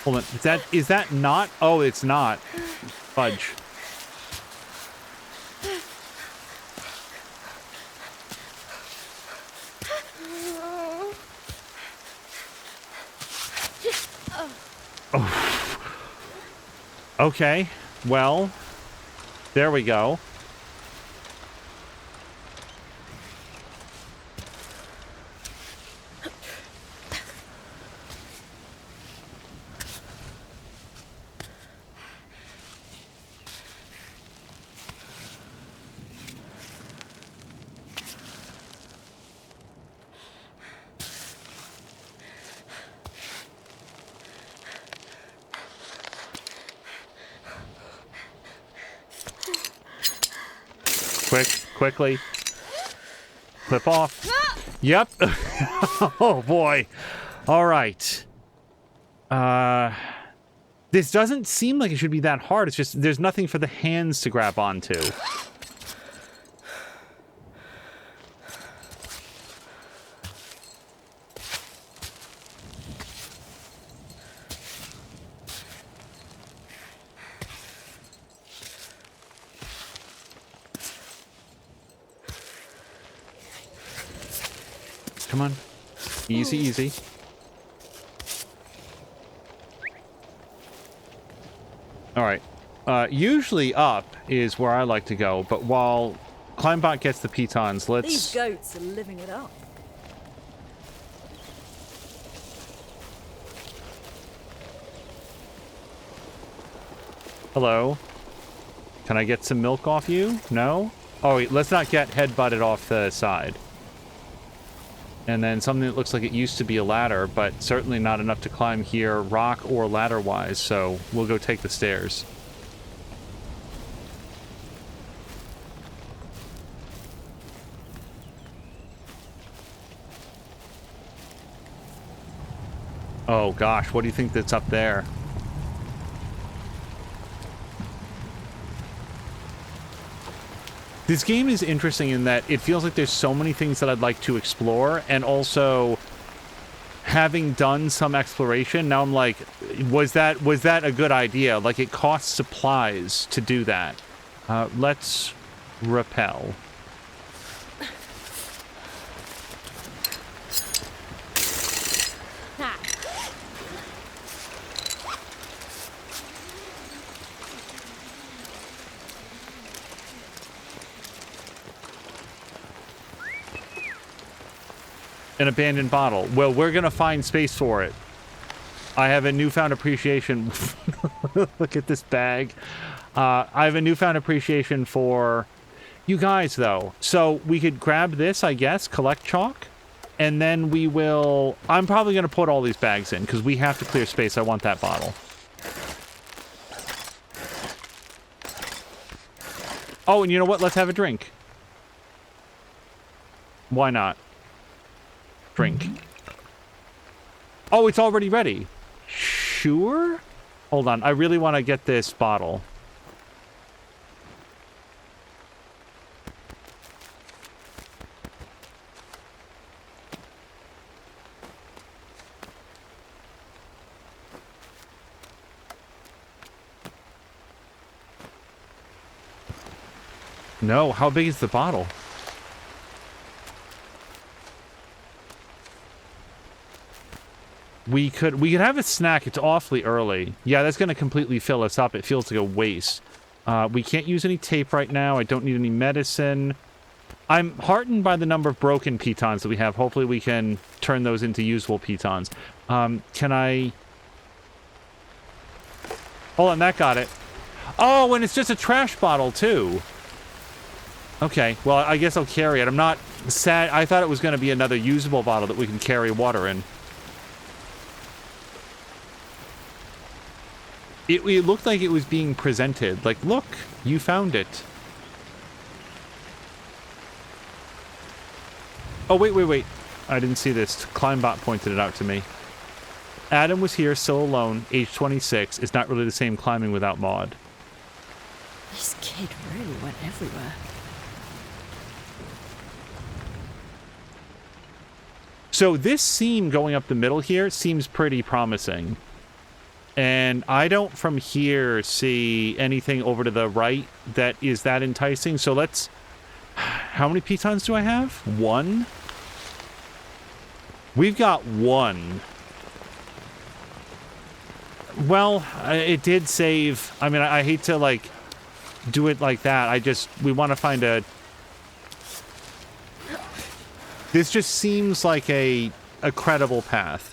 Hold on, is that not? Oh, it's not. Fudge. Oh. Okay, well, there we go. Quickly. Clip off. Yep. Oh, boy. All right. This doesn't seem like it should be that hard. It's just, there's nothing for the hands to grab onto. Come on. Easy, easy. All right. Usually up is where I like to go. But while Climbot gets the pitons, let's... These goats are living it up. Hello? Can I get some milk off you? No? Oh, wait, let's not get head-butted off the side. And then something that looks like it used to be a ladder, but certainly not enough to climb here, rock or ladder-wise, so we'll go take the stairs. Oh gosh, what do you think that's up there? This game is interesting in that it feels like there's so many things that I'd like to explore, and also having done some exploration, now I'm like, was that a good idea? Like, it costs supplies to do that. Let's repel. An abandoned bottle. Well, we're gonna find space for it. I have a newfound appreciation. Look at this bag. I have a newfound appreciation for you guys, though. So we could grab this, I guess, collect chalk, and then we will... I'm probably gonna put all these bags in, because we have to clear space. I want that bottle. Oh, and you know what? Let's have a drink. Why not? Drink. Oh, it's already ready. Sure? Hold on. I really want to get this bottle. No, how big is the bottle? We could have a snack. It's awfully early. Yeah, that's going to completely fill us up. It feels like a waste. We can't use any tape right now. I don't need any medicine. I'm heartened by the number of broken pitons that we have. Hopefully we can turn those into usable pitons. Can I... Hold on, that got it. Oh, and it's just a trash bottle, too. Okay, well, I guess I'll carry it. I'm not sad. I thought it was going to be another usable bottle that we can carry water in. It looked like it was being presented. Like, look, you found it. Oh, wait. I didn't see this. Climbot pointed it out to me. Adam was here, still alone, age 26. Is not really the same climbing without Maud. This kid really went everywhere. So this seam going up the middle here seems pretty promising. And I don't from here see anything over to the right that is that enticing. So let's... How many pitons do I have? 1? We've got 1. Well, it did save... I mean, I hate to, like, do it like that. We want to find a... This just seems like a credible path.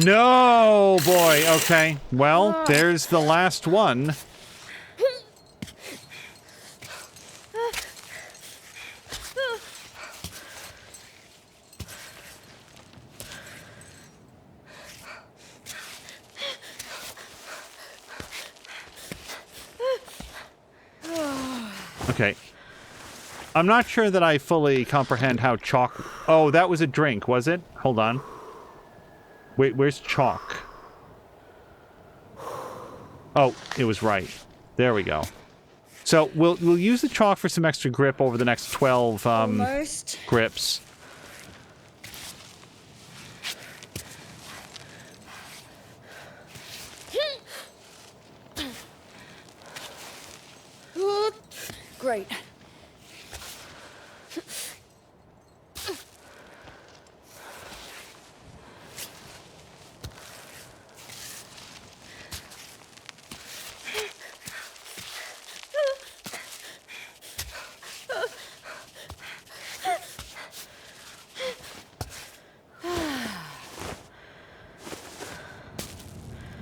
No, boy. Okay. Well, there's the last one. Okay. I'm not sure that I fully comprehend how chalk... Oh, that was a drink, was it? Hold on. Wait, where's chalk? Oh, it was right. There we go. So we'll use the chalk for some extra grip over the next 12 grips. Great.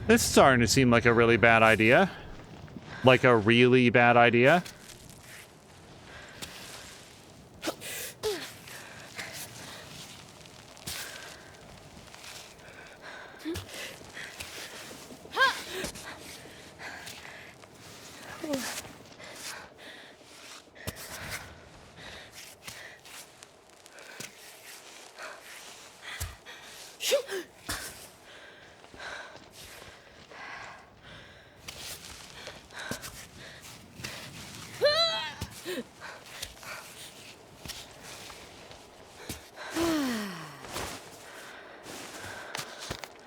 This is starting to seem like a really bad idea. Like a really bad idea.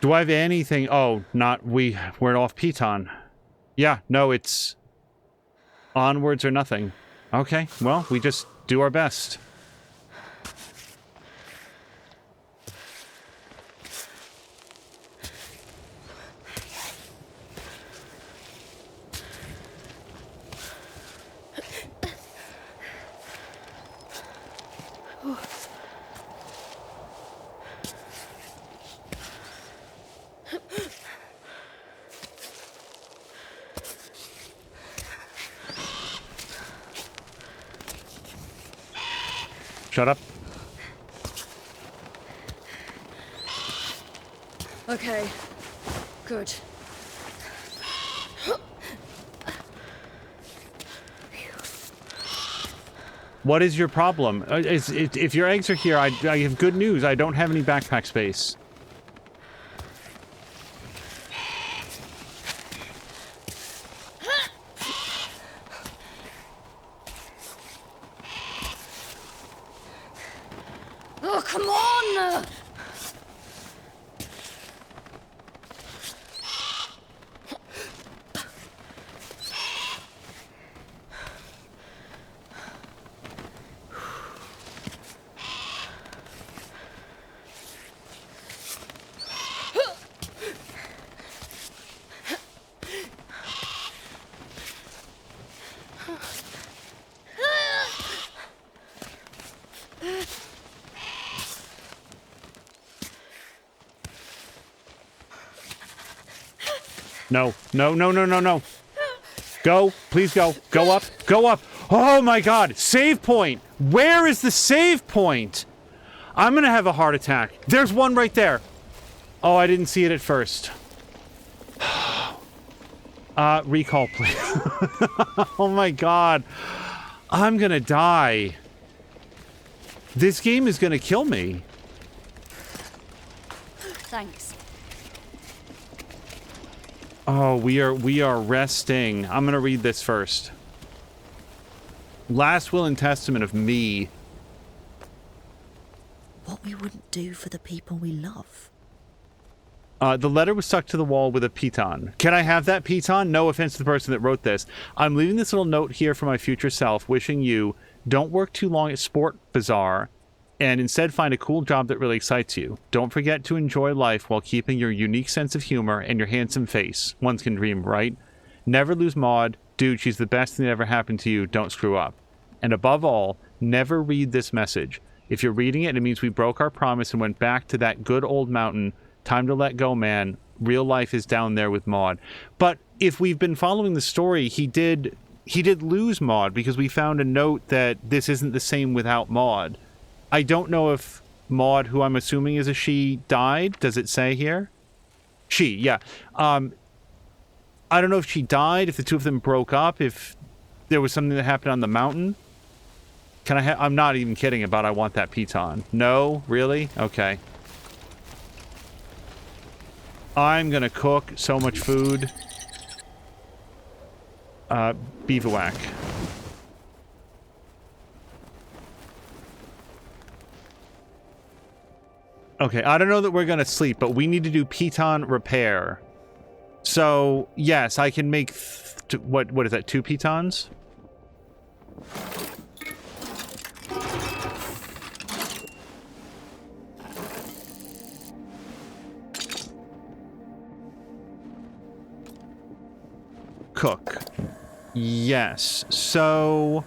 Do I have anything? Oh, not we're off Piton. Yeah, no, it's onwards or nothing. Okay, well, we just do our best. Shut up. Okay. Good. What is your problem? If your eggs are here, I have good news. I don't have any backpack space. Oh, come on! No, no, no, no, no, no. Go, please go. Go up, go up. Oh my god, save point. Where is the save point? I'm gonna have a heart attack. There's one right there. Oh, I didn't see it at first. Recall, please. Oh my god. I'm gonna die. This game is gonna kill me. Thanks. Oh, we are resting. I'm gonna read this first. Last will and testament of me. What we wouldn't do for the people we love. The letter was stuck to the wall with a piton. Can I have that piton? No offense to the person that wrote this. I'm leaving this little note here for my future self, wishing you don't work too long at Sport Bazaar, and instead find a cool job that really excites you. Don't forget to enjoy life while keeping your unique sense of humor and your handsome face. One can dream, right? Never lose Maud. Dude, she's the best thing that ever happened to you. Don't screw up. And above all, never read this message. If you're reading it, it means we broke our promise and went back to that good old mountain. Time to let go, man. Real life is down there with Maud. But if we've been following the story, he did lose Maud because we found a note that this isn't the same without Maud. I don't know if Maud, who I'm assuming is a she, died. Does it say here? She, yeah. I don't know if she died, if the two of them broke up, if there was something that happened on the mountain. Can I I'm not even kidding about I want that piton. No? Really? Okay. I'm gonna cook so much food. Bivouac. Okay, I don't know that we're gonna sleep, but we need to do piton repair. So, yes, I can make... what is that, 2 pitons? Cook. Yes. So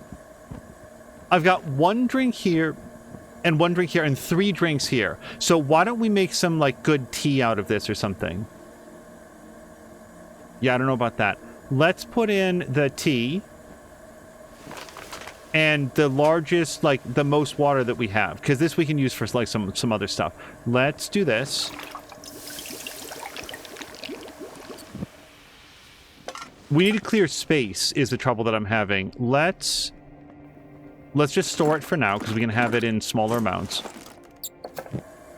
I've got one drink here and one drink here and 3 drinks here. So why don't we make some like good tea out of this or something? Yeah, I don't know about that. Let's put in the tea and the largest, like the most water that we have, because this we can use for like some other stuff. Let's do this. We need to clear space is the trouble that I'm having. Let's just store it for now because we can have it in smaller amounts.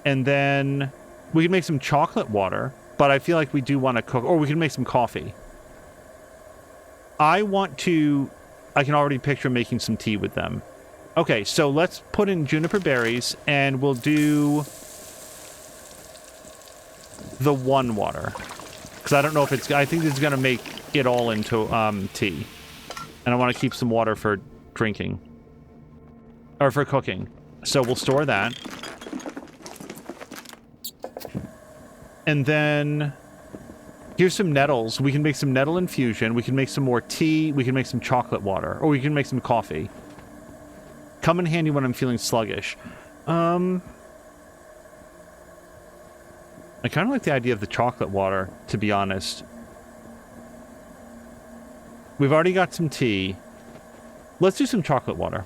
And then we can make some chocolate water, but I feel like we do want to cook, or we can make some coffee. I can already picture making some tea with them. Okay, so let's put in juniper berries and we'll do the 1 water. Because I don't know if it's, I think this is going to make it all into tea. And I want to keep some water for drinking. Or for cooking. So we'll store that. And then here's some nettles. We can make some nettle infusion. We can make some more tea. We can make some chocolate water. Or we can make some coffee. Come in handy when I'm feeling sluggish. I kind of like the idea of the chocolate water, to be honest. We've already got some tea. Let's do some chocolate water.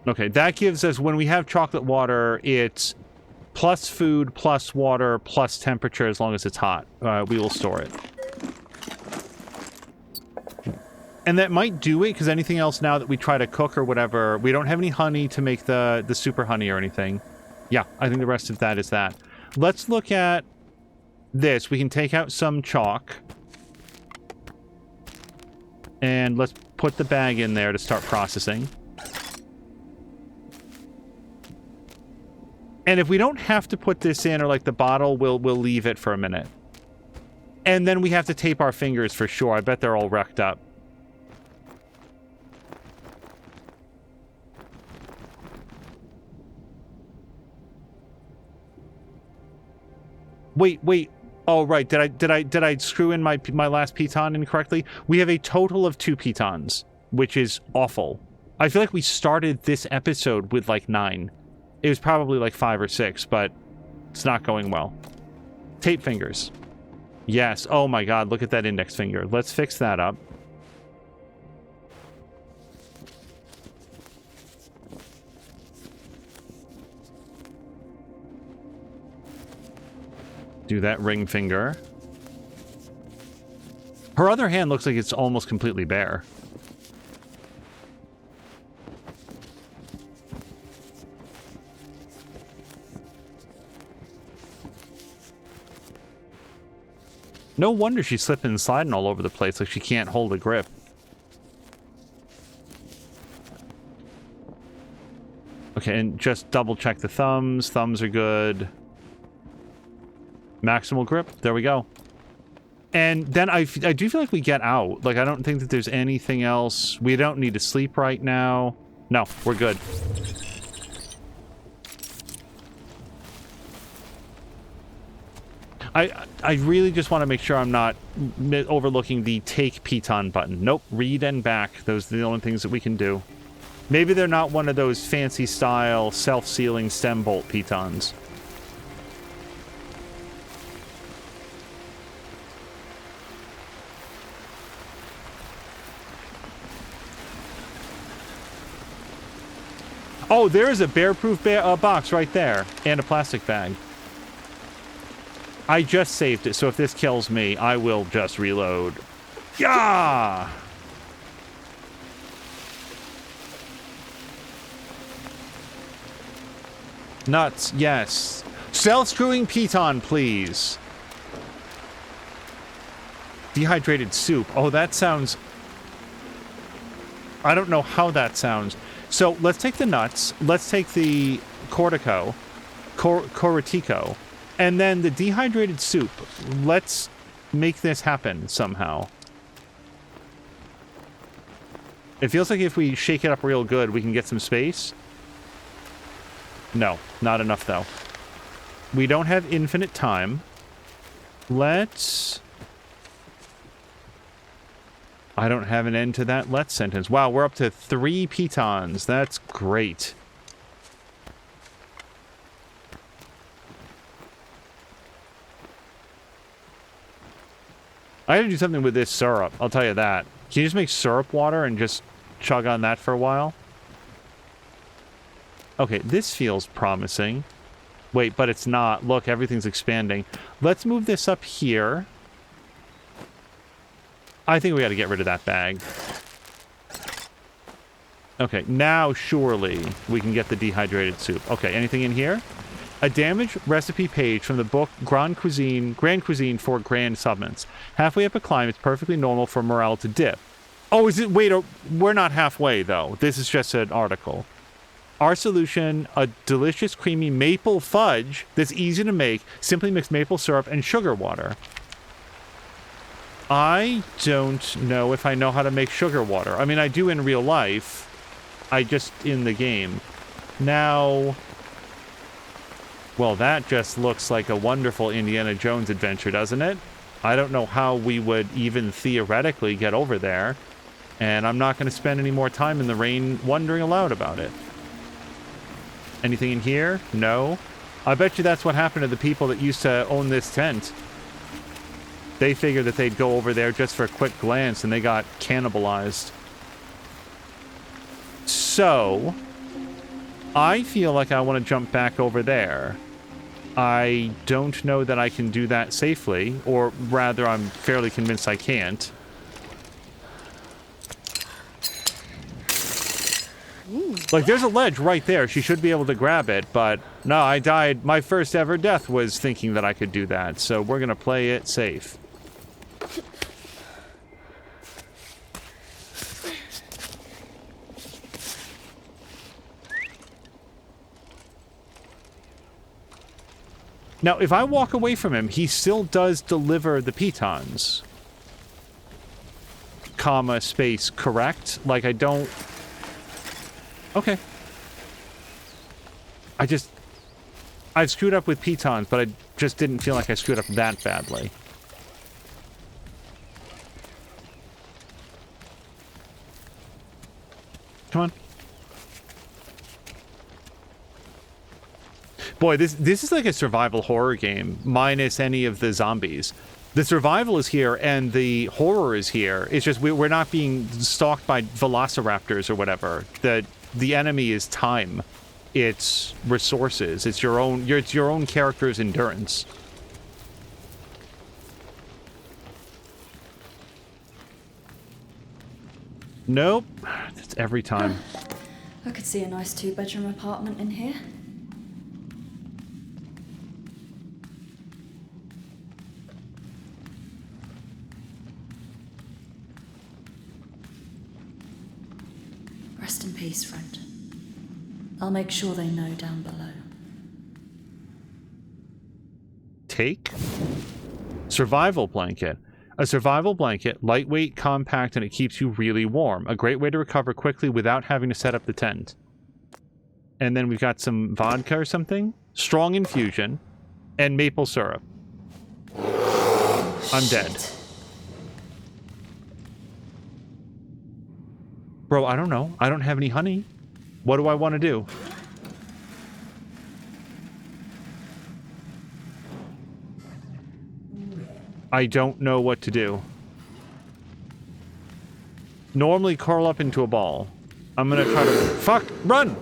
Okay, that gives us, when we have chocolate water, it's plus food, plus water, plus temperature as long as it's hot. We will store it. And that might do it, because anything else now that we try to cook or whatever, we don't have any honey to make the super honey or anything. Yeah, I think the rest of that is that. Let's look at this. We can take out some chalk. And let's put the bag in there to start processing. And if we don't have to put this in, or like the bottle, we'll leave it for a minute. And then we have to tape our fingers for sure. I bet they're all wrecked up. Wait. Oh, right. Did I screw in my last piton incorrectly? We have a total of 2 pitons, which is awful. I feel like we started this episode with like 9. It was probably like 5 or 6, but it's not going well. Tape fingers. Yes. Oh my god, look at that index finger. Let's fix that up. Do that ring finger. Her other hand looks like it's almost completely bare. No wonder she's slipping and sliding all over the place, like she can't hold a grip. Okay, and just double check the thumbs. Thumbs are good. Maximal grip. There we go. And then I do feel like we get out. Like, I don't think that there's anything else. We don't need to sleep right now. No, we're good. I really just want to make sure I'm not overlooking the take piton button. Nope, read and back. Those are the only things that we can do. Maybe they're not one of those fancy style self-sealing stem bolt pitons. Oh, there is a bear-proof box right there. And a plastic bag. I just saved it, so if this kills me, I will just reload. Yeah! Nuts, yes. Self-screwing piton, please. Dehydrated soup. Oh, that sounds... I don't know how that sounds. So, let's take the nuts. Let's take the cortico. Cortico. And then the dehydrated soup. Let's make this happen somehow. It feels like if we shake it up real good, we can get some space. No, not enough though. We don't have infinite time. Let's... I don't have an end to that let's sentence. Wow, we're up to 3 pitons. That's great. I gotta do something with this syrup, I'll tell you that. Can you just make syrup water and just chug on that for a while? Okay, this feels promising. Wait, but it's not. Look, everything's expanding. Let's move this up here. I think we gotta get rid of that bag. Okay, now surely we can get the dehydrated soup. Okay, anything in here? A damaged recipe page from the book Grand Cuisine for Grand Summons. Halfway up a climb, it's perfectly normal for morale to dip. Oh, is it? Wait, we're not halfway, though. This is just an article. Our solution, a delicious creamy maple fudge that's easy to make. Simply mix maple syrup and sugar water. I don't know if I know how to make sugar water. I mean, I do in real life. I just in the game. Now... Well, that just looks like a wonderful Indiana Jones adventure, doesn't it? I don't know how we would even theoretically get over there. And I'm not going to spend any more time in the rain wondering aloud about it. Anything in here? No. I bet you that's what happened to the people that used to own this tent. They figured that they'd go over there just for a quick glance, and they got cannibalized. So... I feel like I want to jump back over there. I don't know that I can do that safely, or rather, I'm fairly convinced I can't. Like, there's a ledge right there. She should be able to grab it, but no, I died. My first ever death was thinking that I could do that, so we're going to play it safe. Now, if I walk away from him, he still does deliver the pitons. Comma, space, correct? Like, I don't... Okay. I've screwed up with pitons, but I just didn't feel like I screwed up that badly. Come on. Boy, this is like a survival horror game, minus any of the zombies. The survival is here, and the horror is here. It's just we're not being stalked by velociraptors or whatever. The enemy is time. It's resources. It's your own character's endurance. Nope. That's every time. I could see a nice 2-bedroom apartment in here. Rest in peace, friend. I'll make sure they know down below. Take? Survival blanket. A survival blanket, lightweight, compact, and it keeps you really warm. A great way to recover quickly without having to set up the tent. And then we've got some vodka or something. Strong infusion. And maple syrup. I'm dead. Bro, I don't know. I don't have any honey. What do I want to do? I don't know what to do. Normally curl up into a ball. I'm gonna try to... Fuck! Run!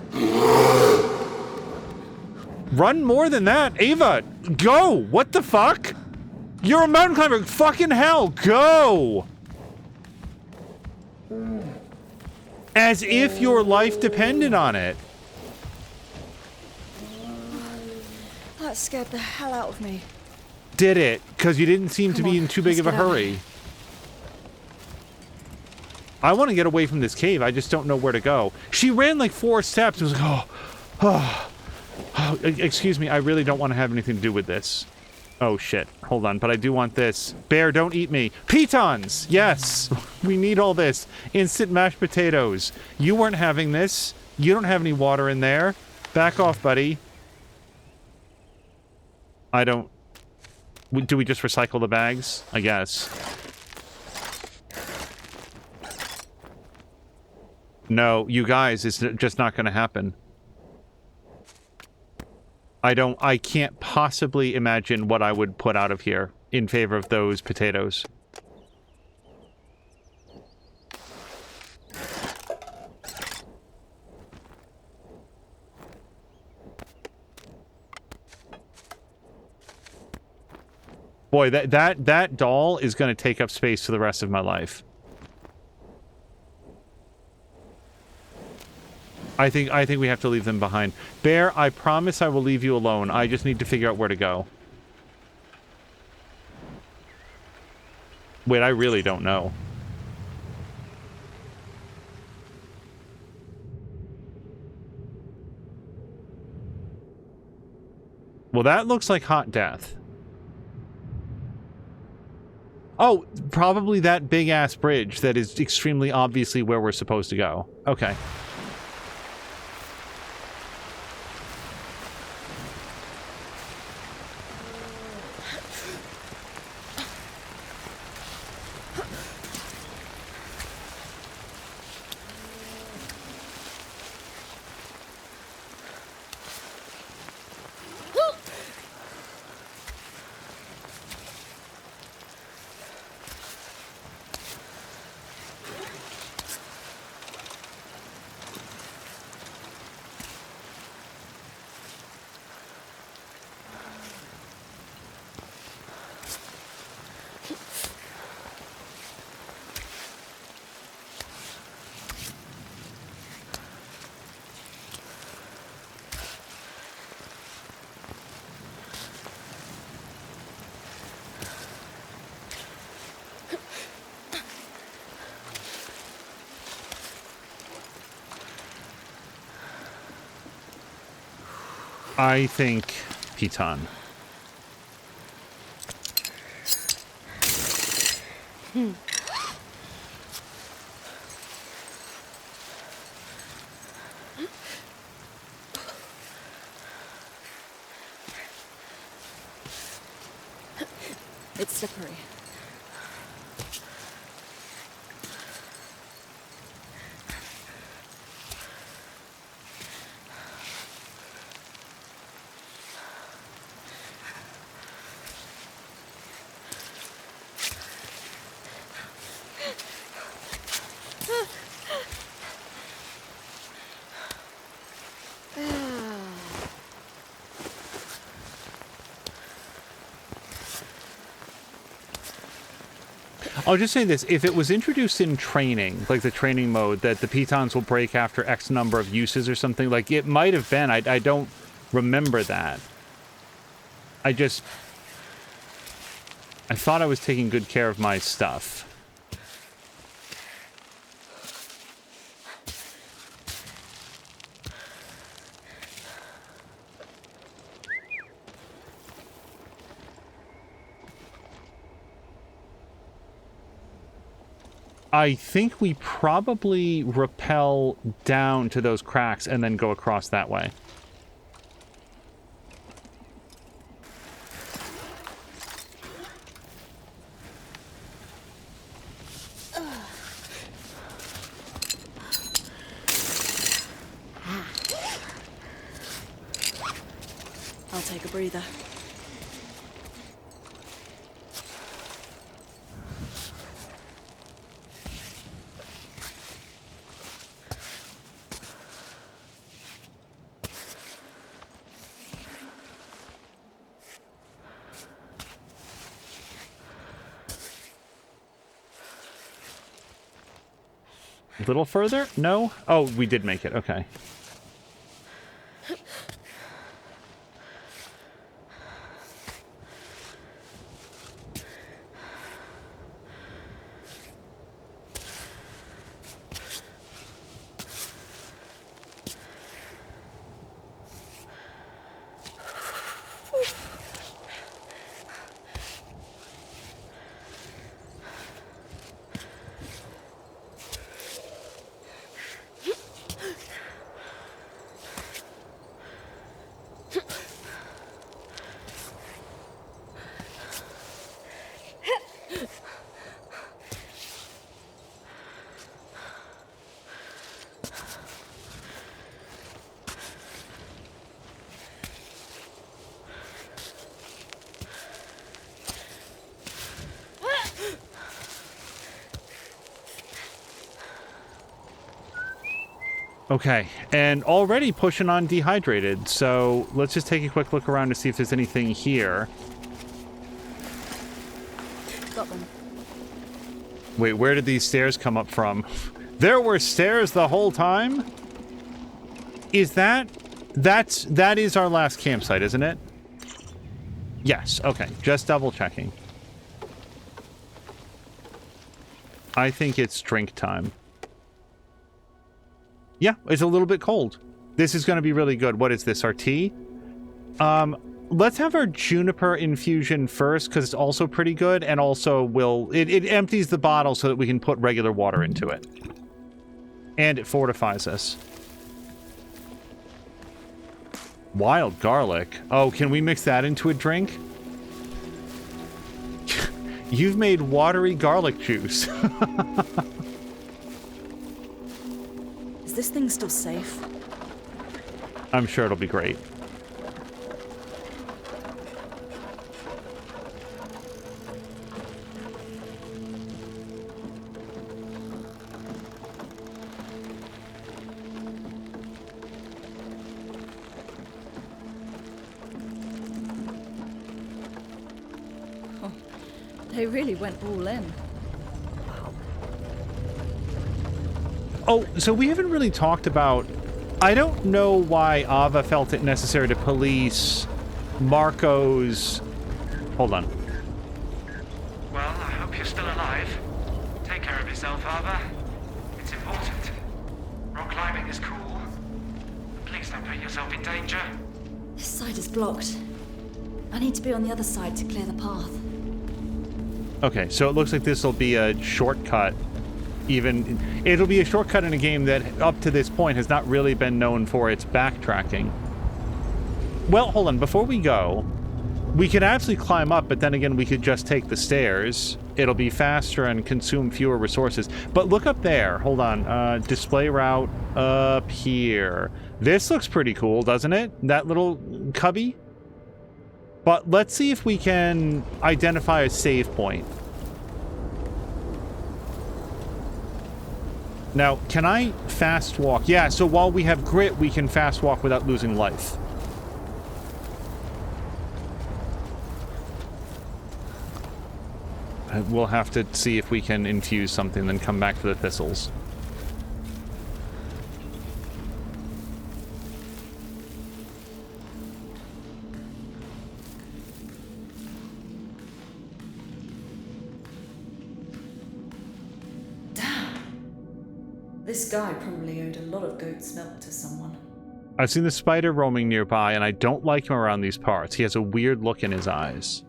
Run more than that! Aava! Go! What the fuck? You're a mountain climber! Fucking hell! Go! As if your life depended on it. That scared the hell out of me. Did it? Because you didn't seem to be in too big of a hurry. I want to get away from this cave. I just don't know where to go. She ran like 4 steps. It was like, oh. Oh, excuse me. I really don't want to have anything to do with this. Oh, shit. Hold on. But I do want this. Bear, don't eat me. Pitons! Yes! We need all this. Instant mashed potatoes. You weren't having this. You don't have any water in there. Back off, buddy. I don't... Do we just recycle the bags? I guess. No, you guys, it's just not going to happen. I can't possibly imagine what I would put out of here in favor of those potatoes. Boy, that doll is going to take up space for the rest of my life. I think we have to leave them behind. Bear, I promise I will leave you alone. I just need to figure out where to go. Wait, I really don't know. Well, that looks like hot death. Oh, probably that big-ass bridge that is extremely obviously where we're supposed to go. Okay. I think Piton. It's slippery. I'll just say this, if it was introduced in training, like the training mode, that the pitons will break after X number of uses or something, like it might have been. I don't remember that. I thought I was taking good care of my stuff. I think we probably rappel down to those cracks and then go across that way. I'll take a breather. A little further? No? Oh, we did make it. Okay. Okay, and already pushing on dehydrated, so let's just take a quick look around to see if there's anything here. Got them. Wait, where did these stairs come up from? There were stairs the whole time? Is that is our last campsite, isn't it? Yes, okay. Just double checking. I think it's drink time. Yeah, it's a little bit cold. This is going to be really good. What is this, our tea? Let's have our juniper infusion first, because it's also pretty good, and also it empties the bottle so that we can put regular water into it. And it fortifies us. Wild garlic. Oh, can we mix that into a drink? You've made watery garlic juice. Is this thing still safe? I'm sure it'll be great. They really went all in. Oh, so we haven't really talked about... I don't know why Aava felt it necessary to police Marco's... Hold on. Well, I hope you're still alive. Take care of yourself, Aava. It's important. Rock climbing is cool. Please don't put yourself in danger. This side is blocked. I need to be on the other side to clear the path. Okay, so it looks like this will be a shortcut. It'll be a shortcut in a game that, up to this point, has not really been known for its backtracking. Well, hold on. Before we go, we could actually climb up, but then again, we could just take the stairs. It'll be faster and consume fewer resources. But look up there. Hold on. Display route up here. This looks pretty cool, doesn't it? That little cubby? But let's see if we can identify a save point. Now, can I fast walk? Yeah, so while we have grit, we can fast walk without losing life. We'll have to see if we can infuse something, then come back for the thistles. This guy probably owed a lot of goat's milk to someone. I've seen the spider roaming nearby, and I don't like him around these parts. He has a weird look in his eyes.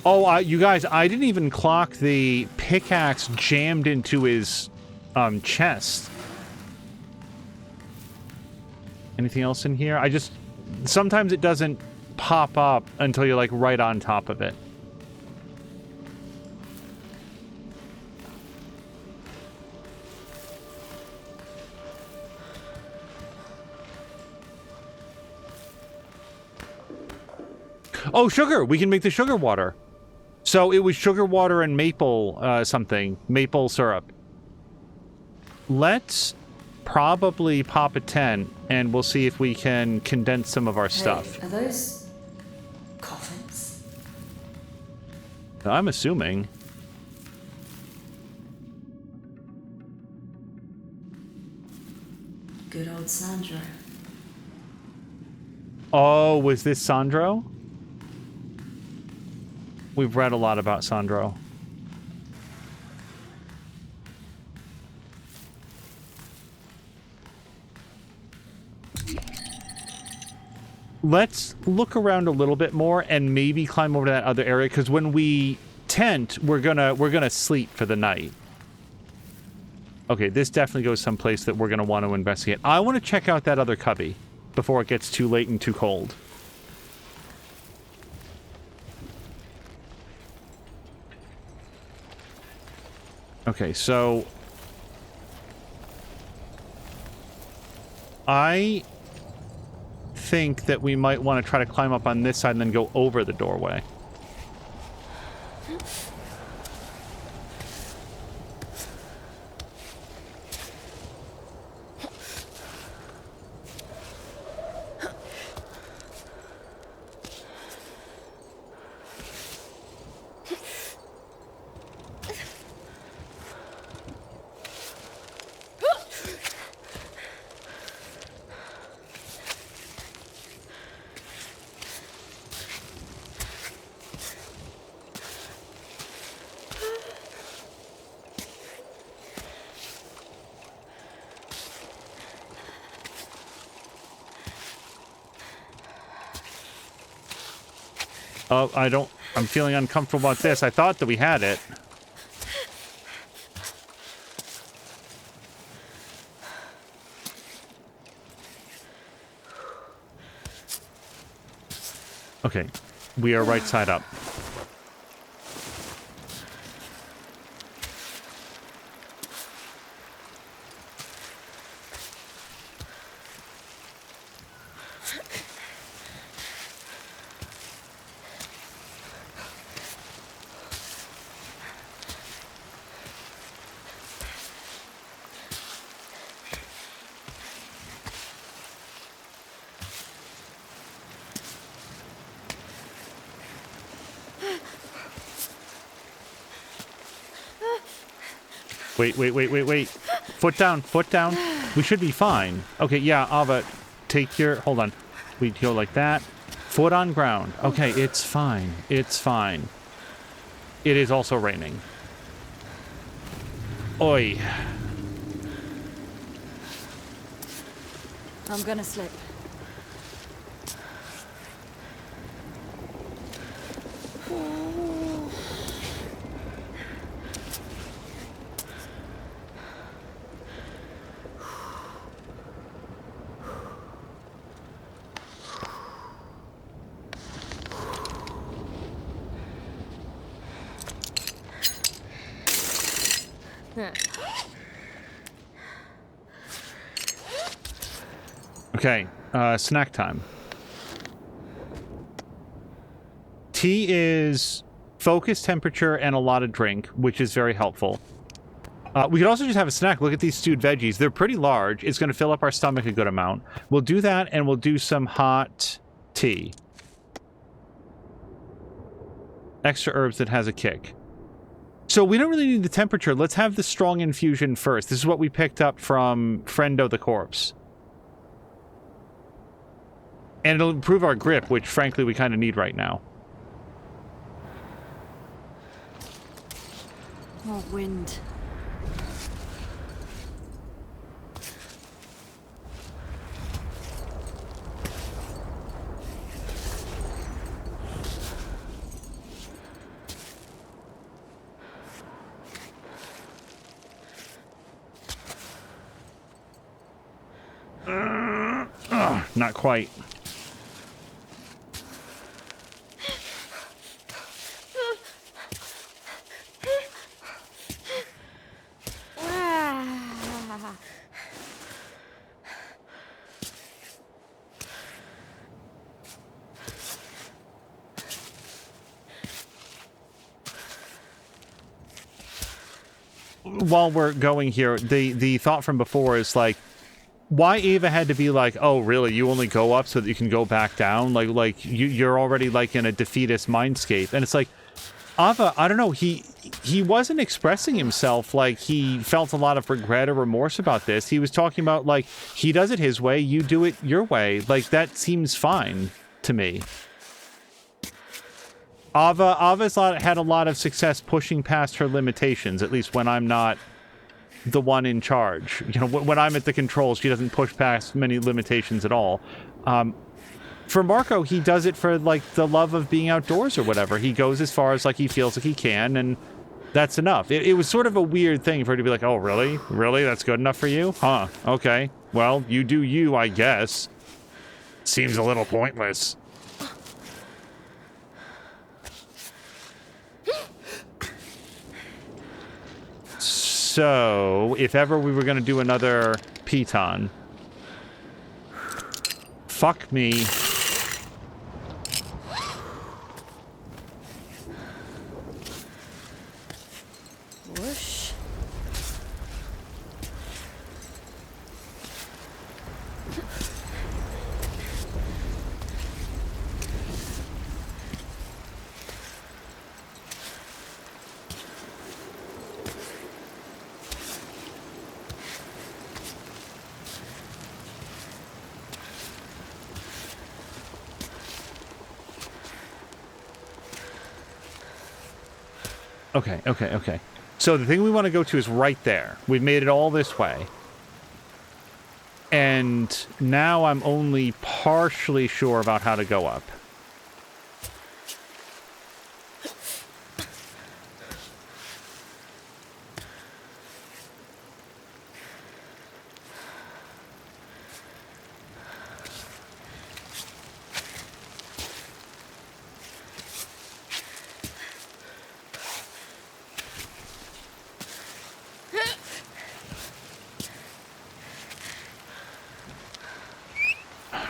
Oh, you guys, I didn't even clock the pickaxe jammed into his chest. Anything else in here? Sometimes it doesn't pop up until you're like right on top of it. Oh, sugar! We can make the sugar water. So it was sugar water and maple maple syrup. Let's probably pop a tent, and we'll see if we can condense some of our stuff. Are those coffins? I'm assuming. Good old Sandro. Oh, was this Sandro? We've read a lot about Sandro. Let's look around a little bit more and maybe climb over to that other area, because when we tent, we're gonna sleep for the night. Okay, this definitely goes someplace that we're gonna want to investigate. I want to check out that other cubby before it gets too late and too cold. Okay, so I think that we might want to try to climb up on this side and then go over the doorway. Oh, I'm feeling uncomfortable about this. I thought that we had it. Okay, we are right side up. Wait. Foot down, foot down. We should be fine. Okay, yeah, Aava, take your... Hold on. We go like that. Foot on ground. Okay, it's fine. It's fine. It is also raining. Oi. I'm gonna slip. Okay, snack time. Tea is focus, temperature, and a lot of drink, which is very helpful. We could also just have a snack. Look at these stewed veggies. They're pretty large. It's going to fill up our stomach a good amount. We'll do that, and we'll do some hot tea. Extra herbs that has a kick. So we don't really need the temperature. Let's have the strong infusion first. This is what we picked up from Friendo the Corpse. And it'll improve our grip, which, frankly, we kind of need right now. More wind. Not quite. While we're going here, the thought from before is like, why Aava had to be like, oh really, you only go up so that you can go back down? Like you're already like in a defeatist mindscape. And it's like, Aava, I don't know, he wasn't expressing himself like he felt a lot of regret or remorse about this. He was talking about like, he does it his way, you do it your way. Like, that seems fine to me. Aava's had a lot of success pushing past her limitations, at least when I'm not the one in charge. You know, when I'm at the controls, she doesn't push past many limitations at all. For Marco, he does it for, like, the love of being outdoors or whatever. He goes as far as, like, he feels like he can, and that's enough. It was sort of a weird thing for her to be like, oh, really? Really? That's good enough for you? Huh. Okay. Well, you do you, I guess. Seems a little pointless. So, if ever we were going to do another piton, Fuck me. Whoosh. Okay, okay, okay. So the thing we want to go to is right there. We've made it all this way. And now I'm only partially sure about how to go up.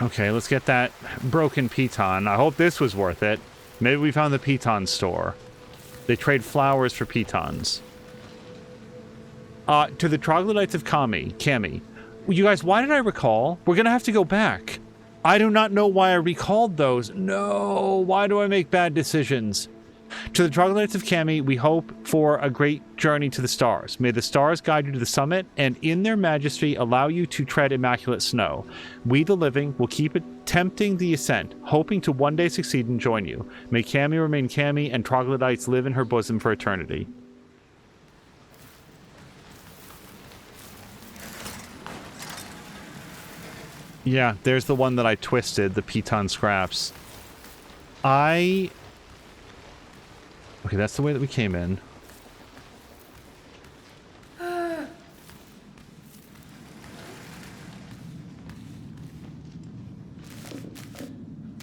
Okay, let's get that broken piton. I hope this was worth it. Maybe we found the piton store. They trade flowers for pitons. To the troglodytes of Kami. You guys, why did I recall? We're gonna have to go back. I do not know why I recalled those. No, why do I make bad decisions? To the troglodytes of Kami, we hope for a great journey to the stars. May the stars guide you to the summit, and in their majesty allow you to tread immaculate snow. We, the living, will keep attempting the ascent, hoping to one day succeed and join you. May Kami remain Kami, and troglodytes live in her bosom for eternity. Yeah, there's the one that I twisted, the piton scraps. Okay, that's the way that we came in.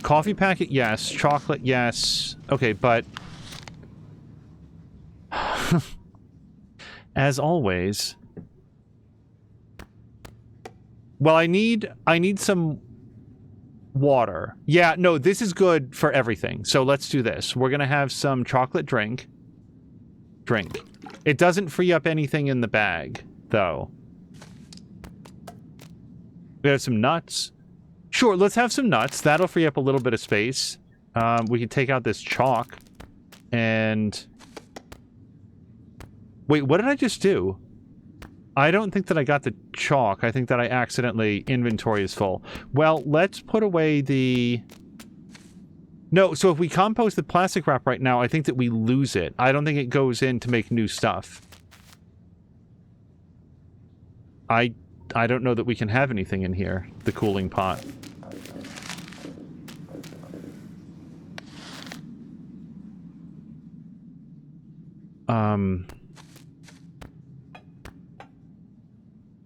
Coffee packet, yes. Chocolate, yes. Okay, but... as always... Well, I need some... water. Yeah, no, this is good for everything. So let's do this. We're gonna have some chocolate drink. It doesn't free up anything in the bag, though. We have some nuts. Sure, let's have some nuts. That'll free up a little bit of space. We can take out this chalk. And... wait, what did I just do? I don't think that I got the chalk. I think that I accidentally... inventory is full. Well, let's put away the... No, so if we compost the plastic wrap right now, I think that we lose it. I don't think it goes in to make new stuff. I don't know that we can have anything in here. The cooling pot.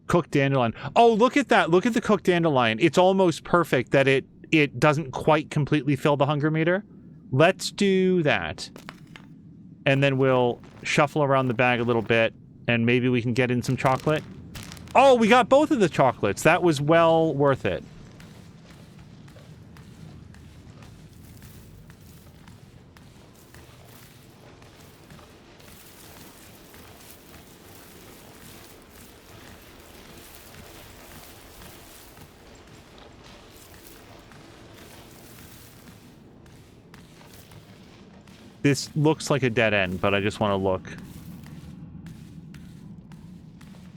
Cooked dandelion. Oh, look at that. Look at the cooked dandelion. It's almost perfect that it doesn't quite completely fill the hunger meter. Let's do that. And then we'll shuffle around the bag a little bit, and maybe we can get in some chocolate. Oh, we got both of the chocolates. That was well worth it. This looks like a dead end, but I just want to look.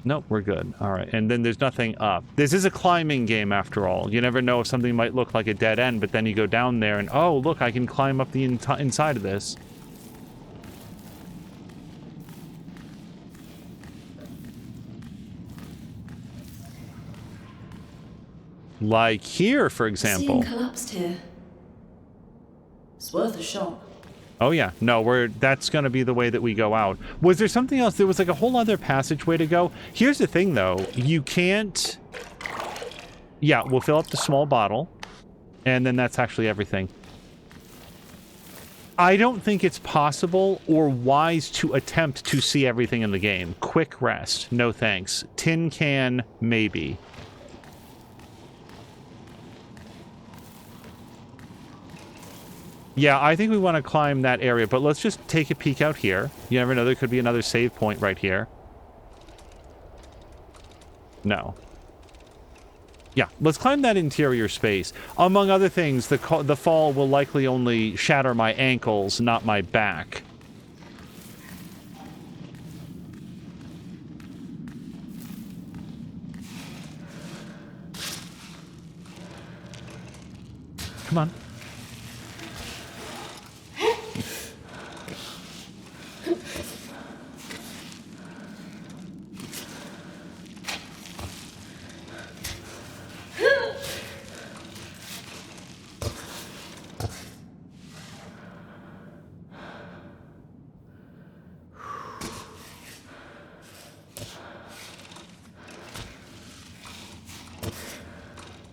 Nope, we're good. All right, and then there's nothing up. This is a climbing game after all. You never know if something might look like a dead end, but then you go down there and, oh, look, I can climb up the inside of this. Like here, for example. Scene collapsed here. It's worth a shot. Oh yeah, no, that's gonna be the way that we go out. Was there something else? There was like a whole other passageway to go. Here's the thing though, you can't... Yeah, we'll fill up the small bottle, and then that's actually everything. I don't think it's possible or wise to attempt to see everything in the game. Quick rest, no thanks. Tin can, maybe. Yeah, I think we want to climb that area, but let's just take a peek out here. You never know, there could be another save point right here. No. Yeah, let's climb that interior space. Among other things, the fall will likely only shatter my ankles, not my back. Come on.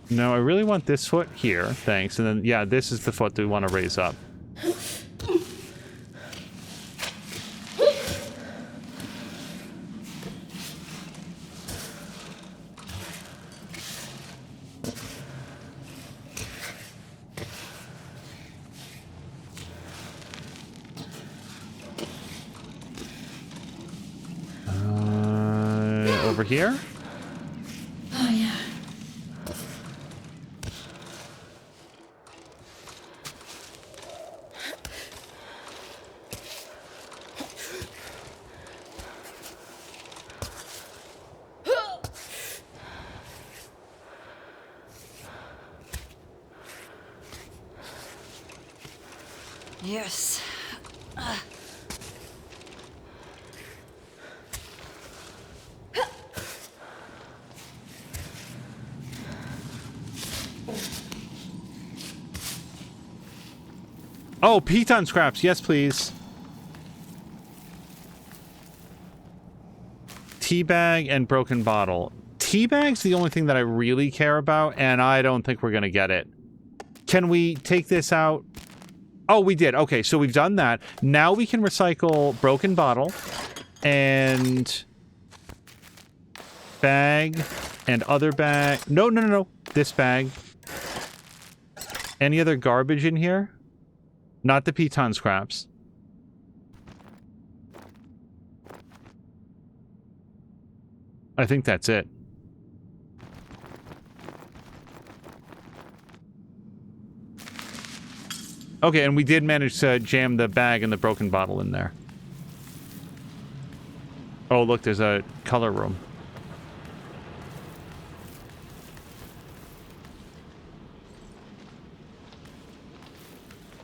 No, I really want this foot here. Thanks. And then, yeah, this is the foot that we want to raise up. Over here? Oh, yeah. Yes. Oh, piton scraps. Yes, please. Teabag and broken bottle. Teabag's the only thing that I really care about, and I don't think we're going to get it. Can we take this out? Oh, we did. Okay, so we've done that. Now we can recycle broken bottle and bag and other bag. No, no, no, no. This bag. Any other garbage in here? Not the piton scraps. I think that's it. Okay, and we did manage to jam the bag and the broken bottle in there. Oh, look, there's a color room.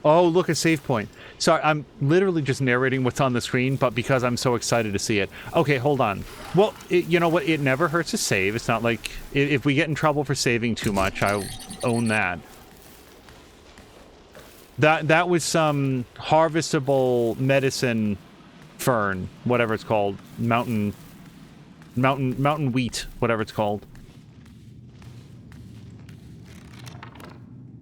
Oh, look, a save point. Sorry, I'm literally just narrating what's on the screen, but because I'm so excited to see it. Okay, hold on. Well, you know what? It never hurts to save. It's not like... If we get in trouble for saving too much, I'll own that. That was some harvestable medicine fern, whatever it's called. Mountain wheat, whatever it's called.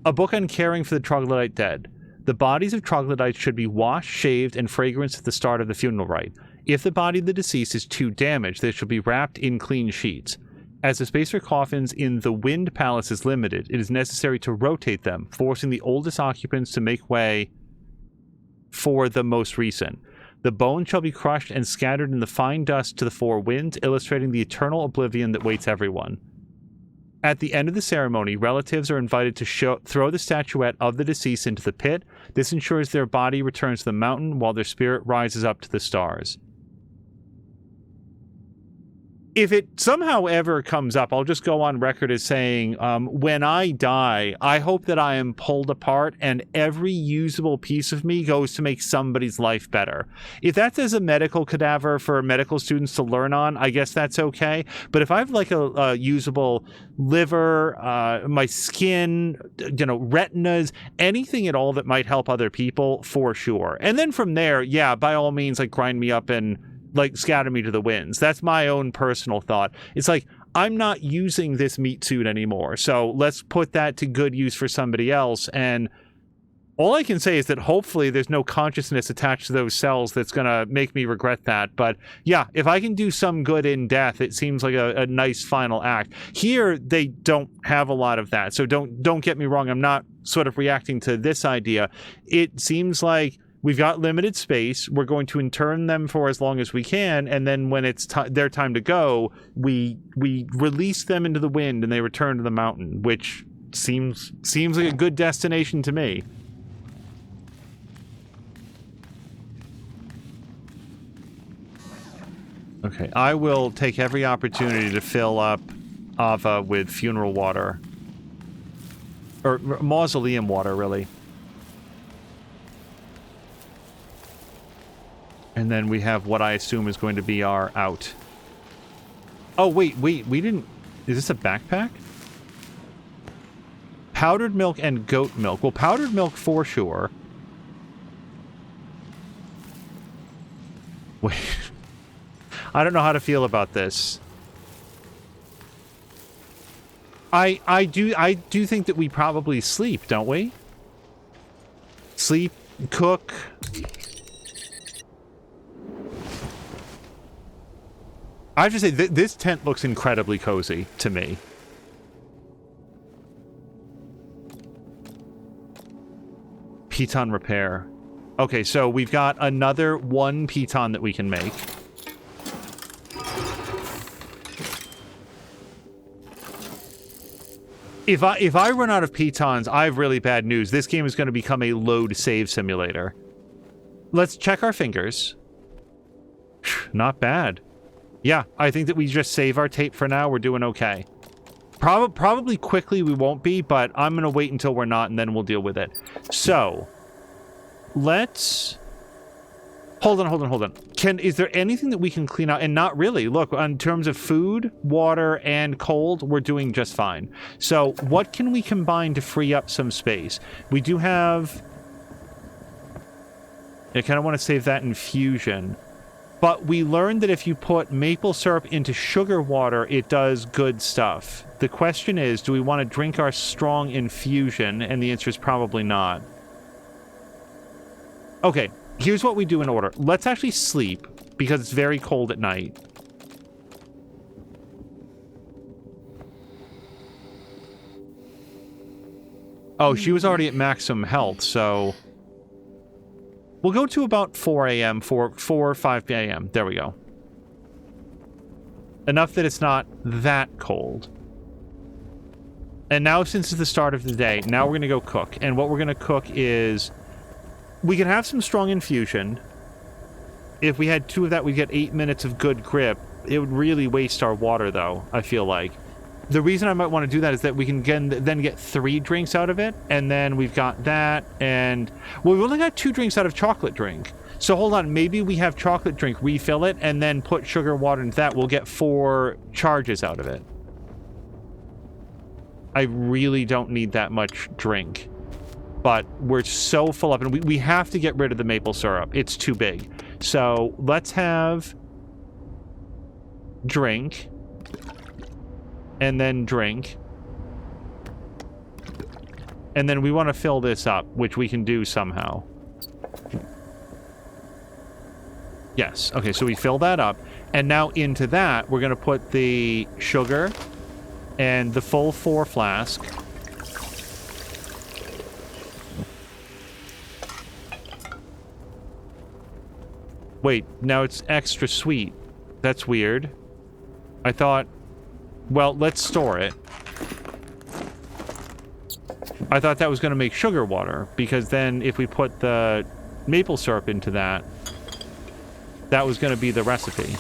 A book on caring for the troglodyte dead. The bodies of troglodytes should be washed, shaved, and fragranced at the start of the funeral rite. If the body of the deceased is too damaged, they should be wrapped in clean sheets. As the space for coffins in the Wind Palace is limited, it is necessary to rotate them, forcing the oldest occupants to make way for the most recent. The bones shall be crushed and scattered in the fine dust to the four winds, illustrating the eternal oblivion that waits everyone. At the end of the ceremony, relatives are invited to throw the statuette of the deceased into the pit. This ensures their body returns to the mountain while their spirit rises up to the stars. If it somehow ever comes up, I'll just go on record as saying, when I die, I hope that I am pulled apart and every usable piece of me goes to make somebody's life better. If that's as a medical cadaver for medical students to learn on, I guess that's okay. But if I have like a usable liver, my skin, retinas, anything at all that might help other people, for sure. And then from there, yeah, by all means, like grind me up and like scatter me to the winds. That's my own personal thought. It's like, I'm not using this meat suit anymore, so let's put that to good use for somebody else. And All I can say is that hopefully there's no consciousness attached to those cells that's going to make me regret that. But yeah, if I can do some good in death, it seems like a nice final act. Here, they don't have a lot of that. So don't get me wrong. I'm not sort of reacting to this idea. It seems like we've got limited space. We're going to intern them for as long as we can. And then when it's their time to go, we release them into the wind and they return to the mountain, which seems like a good destination to me. Okay, I will take every opportunity to fill up Aava with funeral water. Or mausoleum water, really. And then we have what I assume is going to be our out. Oh, wait, we didn't... Is this a backpack? Powdered milk and goat milk. Well, powdered milk for sure. Wait... I don't know how to feel about this. I do think that we probably sleep, don't we? Sleep, cook. I have to say, this tent looks incredibly cozy to me. Piton repair. Okay, so we've got another 1 piton that we can make. If I run out of pitons, I have really bad news. This game is going to become a load save simulator. Let's check our fingers. Not bad. Yeah, I think that we just save our tape for now. We're doing okay. Probably quickly we won't be, but I'm going to wait until we're not, and then we'll deal with it. So, let's... Hold on. Is there anything that we can clean out? And not really. Look, in terms of food, water, and cold, we're doing just fine. So, what can we combine to free up some space? We do have... I kind of want to save that infusion. But we learned that if you put maple syrup into sugar water, it does good stuff. The question is, do we want to drink our strong infusion? And the answer is probably not. Okay. Here's what we do in order. Let's actually sleep, because it's very cold at night. Oh, she was already at maximum health, so... We'll go to about 4 a.m., 4 or 5 a.m. There we go. Enough that it's not that cold. And now, since it's the start of the day, now we're going to go cook. And what we're going to cook is... We can have some strong infusion. If we had 2 of that, we'd get 8 minutes of good grip. It would really waste our water, though, I feel like. The reason I might want to do that is that we can then get 3 drinks out of it, and then we've got that, and... Well, we've only got 2 drinks out of chocolate drink. So hold on, maybe we have chocolate drink, refill it, and then put sugar and water into that. We'll get 4 charges out of it. I really don't need that much drink. But we're so full up, and we have to get rid of the maple syrup. It's too big. So let's have drink, and then drink. And then we want to fill this up, which we can do somehow. Yes. Okay, so we fill that up. And now into that, we're going to put the sugar and the full 4 flask. Wait, now it's extra sweet. That's weird. I thought... Well, let's store it. I thought that was going to make sugar water, because then if we put the maple syrup into that, that was going to be the recipe.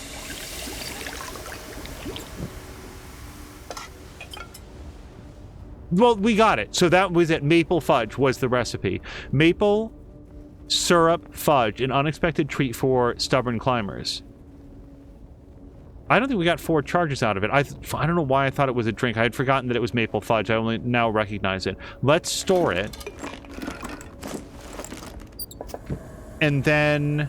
Well, we got it. So that was it. Maple fudge was the recipe. Maple... syrup fudge, an unexpected treat for stubborn climbers. I don't think we got 4 charges out of it. I don't know why I thought it was a drink. I had forgotten that it was maple fudge. I only now recognize it. Let's store it. And then...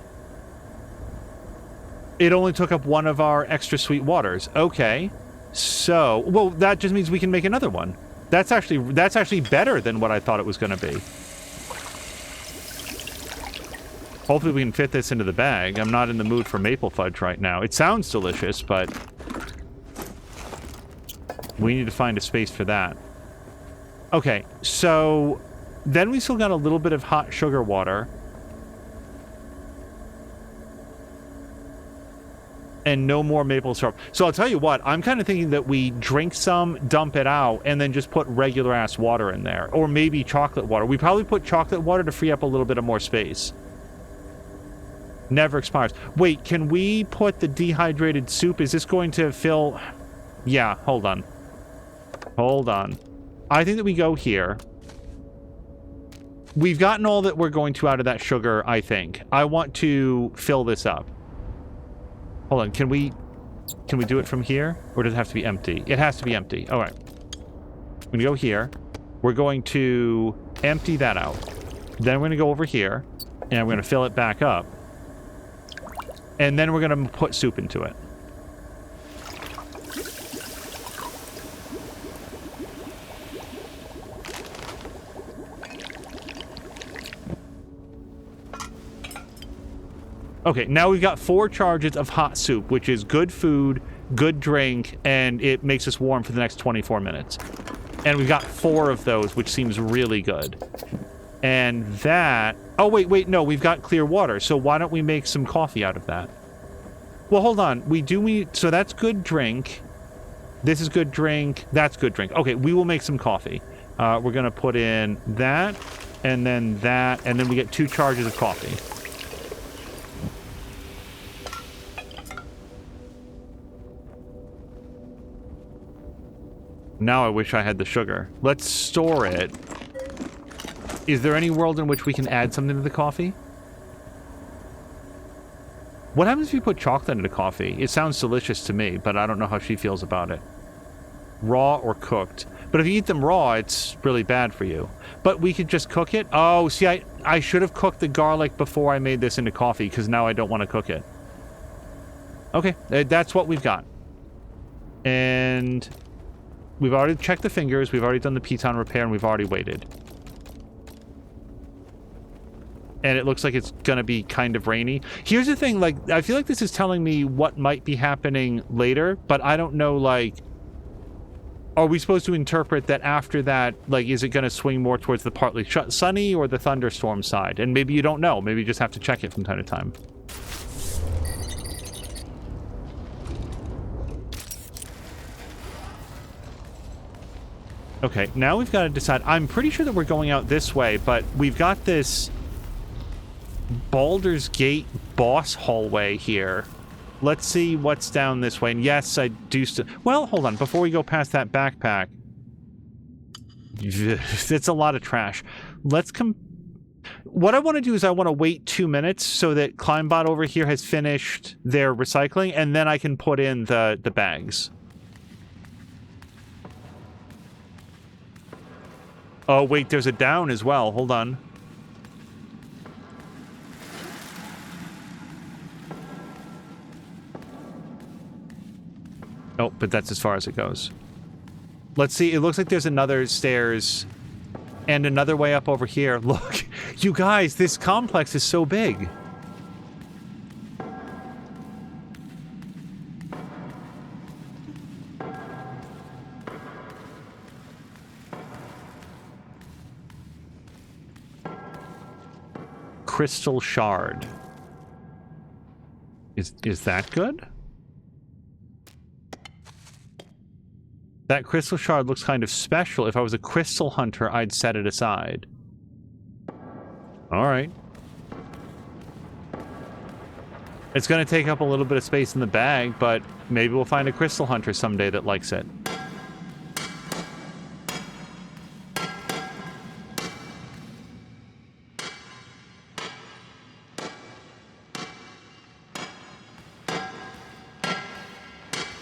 It only took up 1 of our extra sweet waters. Okay. So... Well, that just means we can make another one. That's actually better than what I thought it was going to be. Hopefully we can fit this into the bag. I'm not in the mood for maple fudge right now. It sounds delicious, but we need to find a space for that. Okay, so then we still got a little bit of hot sugar water. And no more maple syrup. So I'll tell you what, I'm kind of thinking that we drink some, dump it out, and then just put regular ass water in there. Or maybe chocolate water. We probably put chocolate water to free up a little bit of more space. Never expires. Wait, can we put the dehydrated soup? Is this going to fill... Yeah, hold on. Hold on. I think that we go here. We've gotten all that we're going to out of that sugar, I think. I want to fill this up. Hold on, can we do it from here? Or does it have to be empty? It has to be empty. All right. We're going to go here. We're going to empty that out. Then we're going to go over here. And we're going to fill it back up. And then we're going to put soup into it. Okay, now we've got 4 charges of hot soup, which is good food, good drink, and it makes us warm for the next 24 minutes. And we've got 4 of those, which seems really good. And that... Oh, wait, no, we've got clear water, so why don't we make some coffee out of that? Well, hold on. So that's good drink. This is good drink. That's good drink. Okay, we will make some coffee. We're going to put in that, and then we get 2 charges of coffee. Now I wish I had the sugar. Let's store it. Is there any world in which we can add something to the coffee? What happens if you put chocolate into coffee? It sounds delicious to me, but I don't know how she feels about it. Raw or cooked. But if you eat them raw, it's really bad for you. But we could just cook it? Oh, see, I should have cooked the garlic before I made this into coffee, because now I don't want to cook it. Okay, that's what we've got. And... we've already checked the fingers, we've already done the piton repair, and we've already waited. And it looks like it's gonna be kind of rainy. Here's the thing, like, I feel like this is telling me what might be happening later, but I don't know, like... Are we supposed to interpret that after that, like, is it gonna swing more towards the partly sunny or the thunderstorm side? And maybe you don't know, maybe you just have to check it from time to time. Okay, now we've got to decide. I'm pretty sure that we're going out this way, but we've got this Baldur's Gate boss hallway here. Let's see what's down this way. And yes, I do still... Well, hold on. Before we go past that backpack... It's a lot of trash. Let's come... What I want to do is I want to wait 2 minutes so that Climbot over here has finished their recycling, and then I can put in the bags. Oh, wait, there's a down as well. Hold on. Oh, but that's as far as it goes. Let's see. It looks like there's another stairs and another way up over here. Look, you guys, this complex is so big. Crystal shard. Is that good? That crystal shard looks kind of special. If I was a crystal hunter, I'd set it aside. Alright. It's going to take up a little bit of space in the bag, but maybe we'll find a crystal hunter someday that likes it.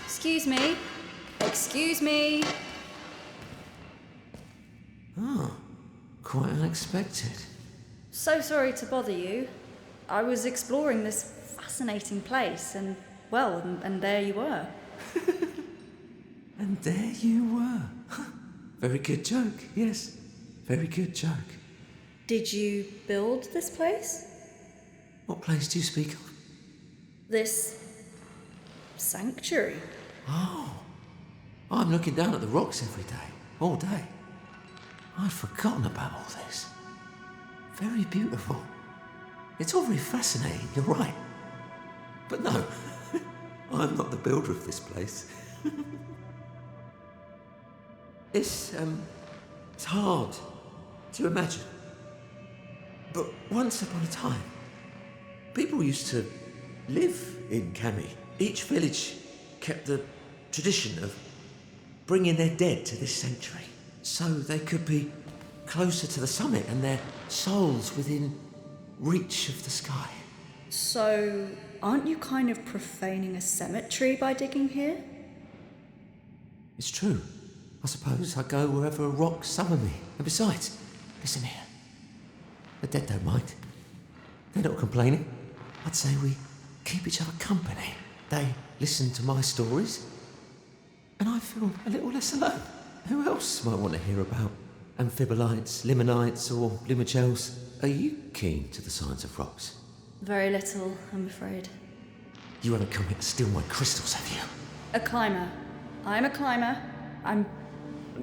Excuse me. Excuse me. Oh, quite unexpected. So sorry to bother you. I was exploring this fascinating place and, well, and there you were. And there you were. Very good joke, yes. Very good joke. Did you build this place? What place do you speak of? This sanctuary. Oh, I'm looking down at the rocks every day, all day. I'd forgotten about all this. Very beautiful. It's all very fascinating, you're right. But no, I'm not the builder of this place. It's hard to imagine. But once upon a time, people used to live in Cami. Each village kept the tradition of bringing their dead to this sanctuary so they could be closer to the summit and their souls within reach of the sky. So, aren't you kind of profaning a cemetery by digging here? It's true. I suppose I go wherever rocks summon me. And besides, listen here. The dead don't mind. They're not complaining. I'd say we keep each other company. They listen to my stories, and I feel a little less alone. Who else might want to hear about amphibolites, limonites, or limogels? Are you keen to the science of rocks? Very little, I'm afraid. You haven't come here to steal my crystals, have you? A climber. I'm a climber. I'm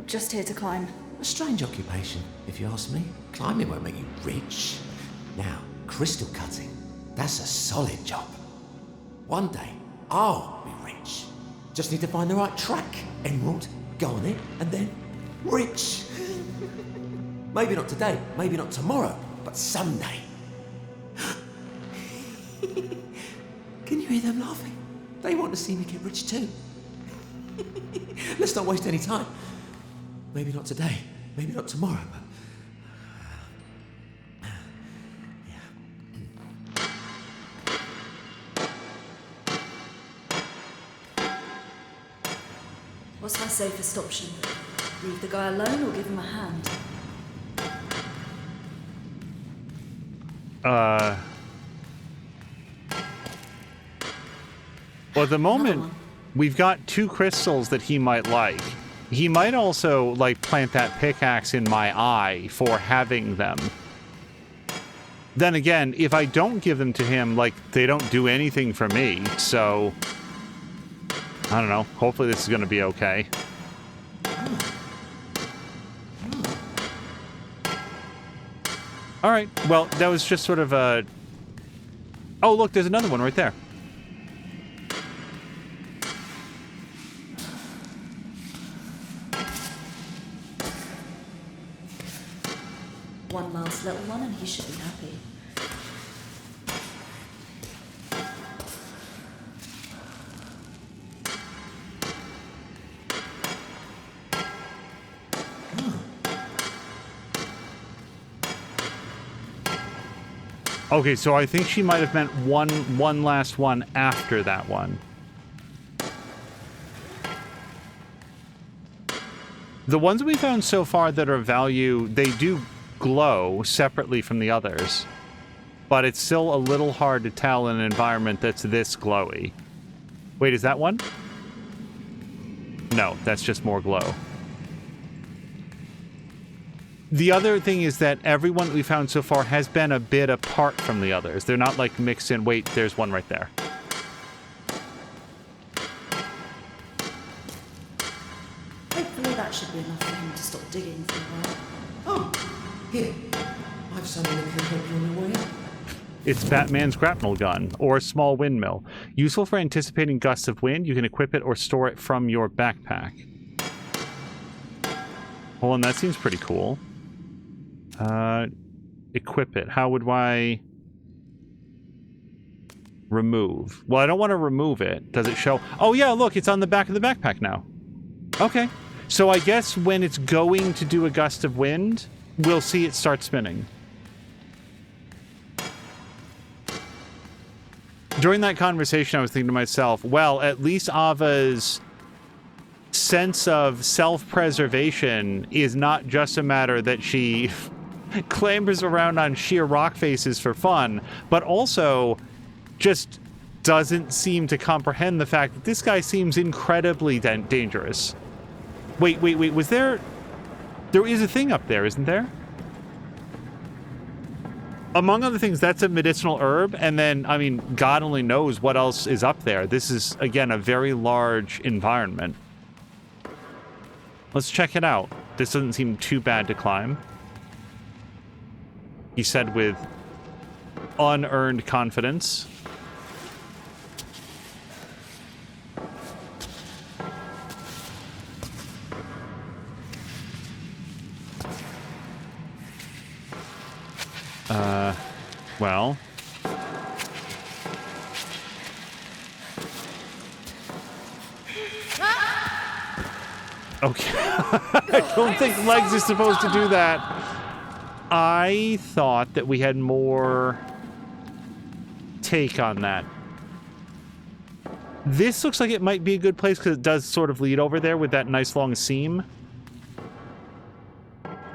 just here to climb. A strange occupation, if you ask me. Climbing won't make you rich. Now, crystal cutting, that's a solid job. One day, I'll be rich. Just need to find the right track. Emerald, go on it, and then rich. Maybe not today, maybe not tomorrow, but someday. Can you hear them laughing? They want to see me get rich too. Let's not waste any time. Maybe not today, maybe not tomorrow, but... What's my safest option? Leave the guy alone or give him a hand? Well, at the moment, one. we've got 2 crystals that he might like. He might also, like, plant that pickaxe in my eye for having them. Then again, if I don't give them to him, like, they don't do anything for me, so... I don't know. Hopefully this is going to be okay. Alright, well, that was just sort of a... Oh, look, there's another one right there. One last little one and he should be happy. Okay, so I think she might have meant one last one after that one. The ones we found so far that are of value, they do glow separately from the others. But it's still a little hard to tell in an environment that's this glowy. Wait, is that one? No, that's just more glow. The other thing is that everyone that we found so far has been a bit apart from the others. They're not like mixed in. Wait, there's one right there. Hopefully that should be enough for him to stop digging for a while. Oh, here. I've something that can help you on your way up. It's Batman's grapnel gun, or a small windmill. Useful for anticipating gusts of wind. You can equip it or store it from your backpack. Hold on, that seems pretty cool. Equip it. How would I... remove? Well, I don't want to remove it. Does it show? Oh yeah, look, it's on the back of the backpack now. Okay. So I guess when it's going to do a gust of wind, we'll see it start spinning. During that conversation, I was thinking to myself, well, at least Aava's sense of self-preservation is not just a matter that she clambers around on sheer rock faces for fun, but also just doesn't seem to comprehend the fact that this guy seems incredibly dangerous. Wait, was there... There is a thing up there, isn't there? Among other things, that's a medicinal herb, and then, I mean, God only knows what else is up there. This is, again, a very large environment. Let's check it out. This doesn't seem too bad to climb. He said with unearned confidence. Well. Okay. I don't think legs are supposed to do that. I thought that we had more take on that. This looks like it might be a good place because it does sort of lead over there with that nice long seam.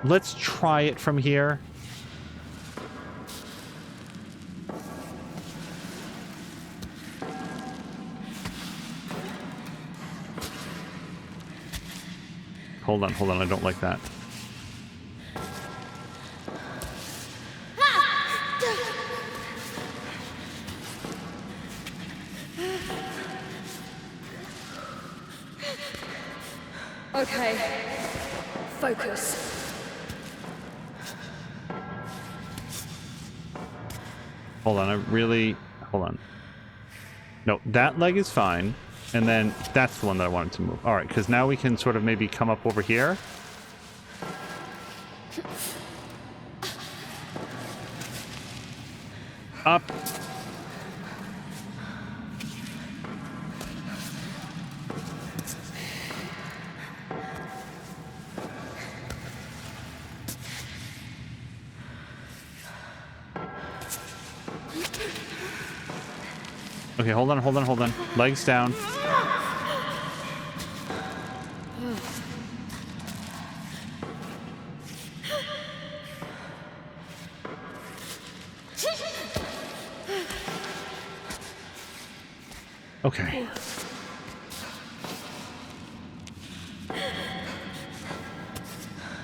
Let's try it from here. Hold on, I don't like that. Okay. Focus. Hold on, hold on. No, that leg is fine. And then that's the one that I wanted to move. All right, because now we can sort of maybe come up over here. Up. Okay, hold on. Legs down. Okay.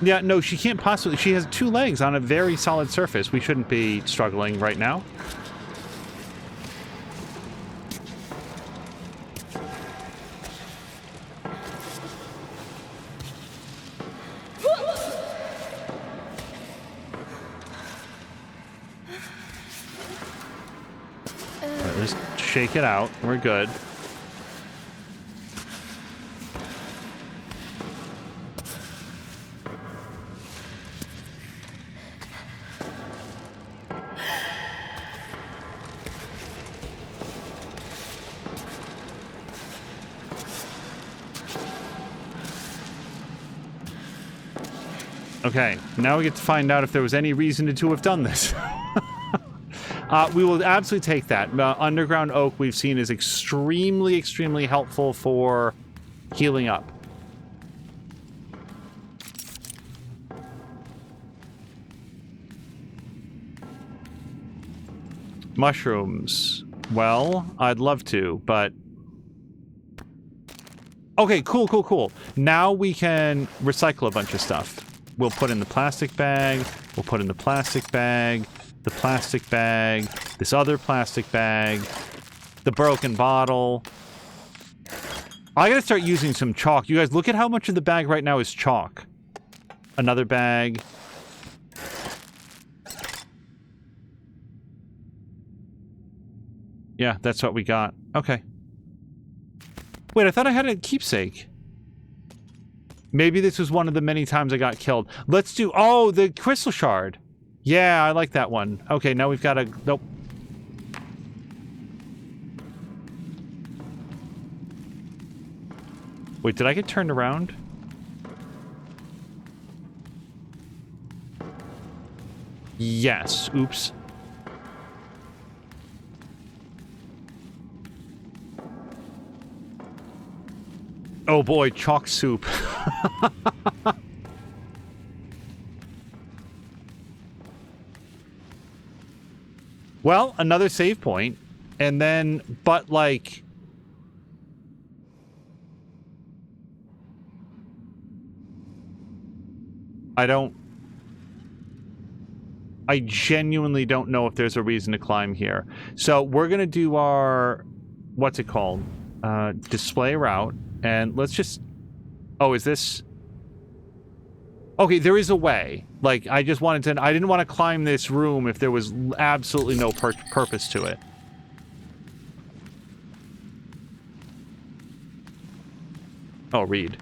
Yeah, no, she can't possibly. She has 2 legs on a very solid surface. We shouldn't be struggling right now. Just shake it out. We're good. Okay, now we get to find out if there was any reason to have done this. We will absolutely take that. Underground oak we've seen is extremely, extremely helpful for healing up. Mushrooms. Well, I'd love to, but... Okay, cool. Now we can recycle a bunch of stuff. We'll put in the plastic bag. We'll put in the plastic bag. The plastic bag, this other plastic bag, the broken bottle. I gotta start using some chalk. You guys, look at how much of the bag right now is chalk. Another bag. Yeah, that's what we got. Okay. Wait, I thought I had a keepsake. Maybe this was one of the many times I got killed. Let's do... Oh, the crystal shard. Yeah, I like that one. Okay, now we've got a... Nope. Wait, did I get turned around? Yes. Oops. Oh boy, chalk soup. Well, another save point, and then, but like... I don't... I genuinely don't know if there's a reason to climb here. So we're going to do our, what's it called? Display route. And let's just, oh, is this, okay, there is a way. Like, I just wanted to, I didn't want to climb this room if there was absolutely no purpose to it. Oh, read.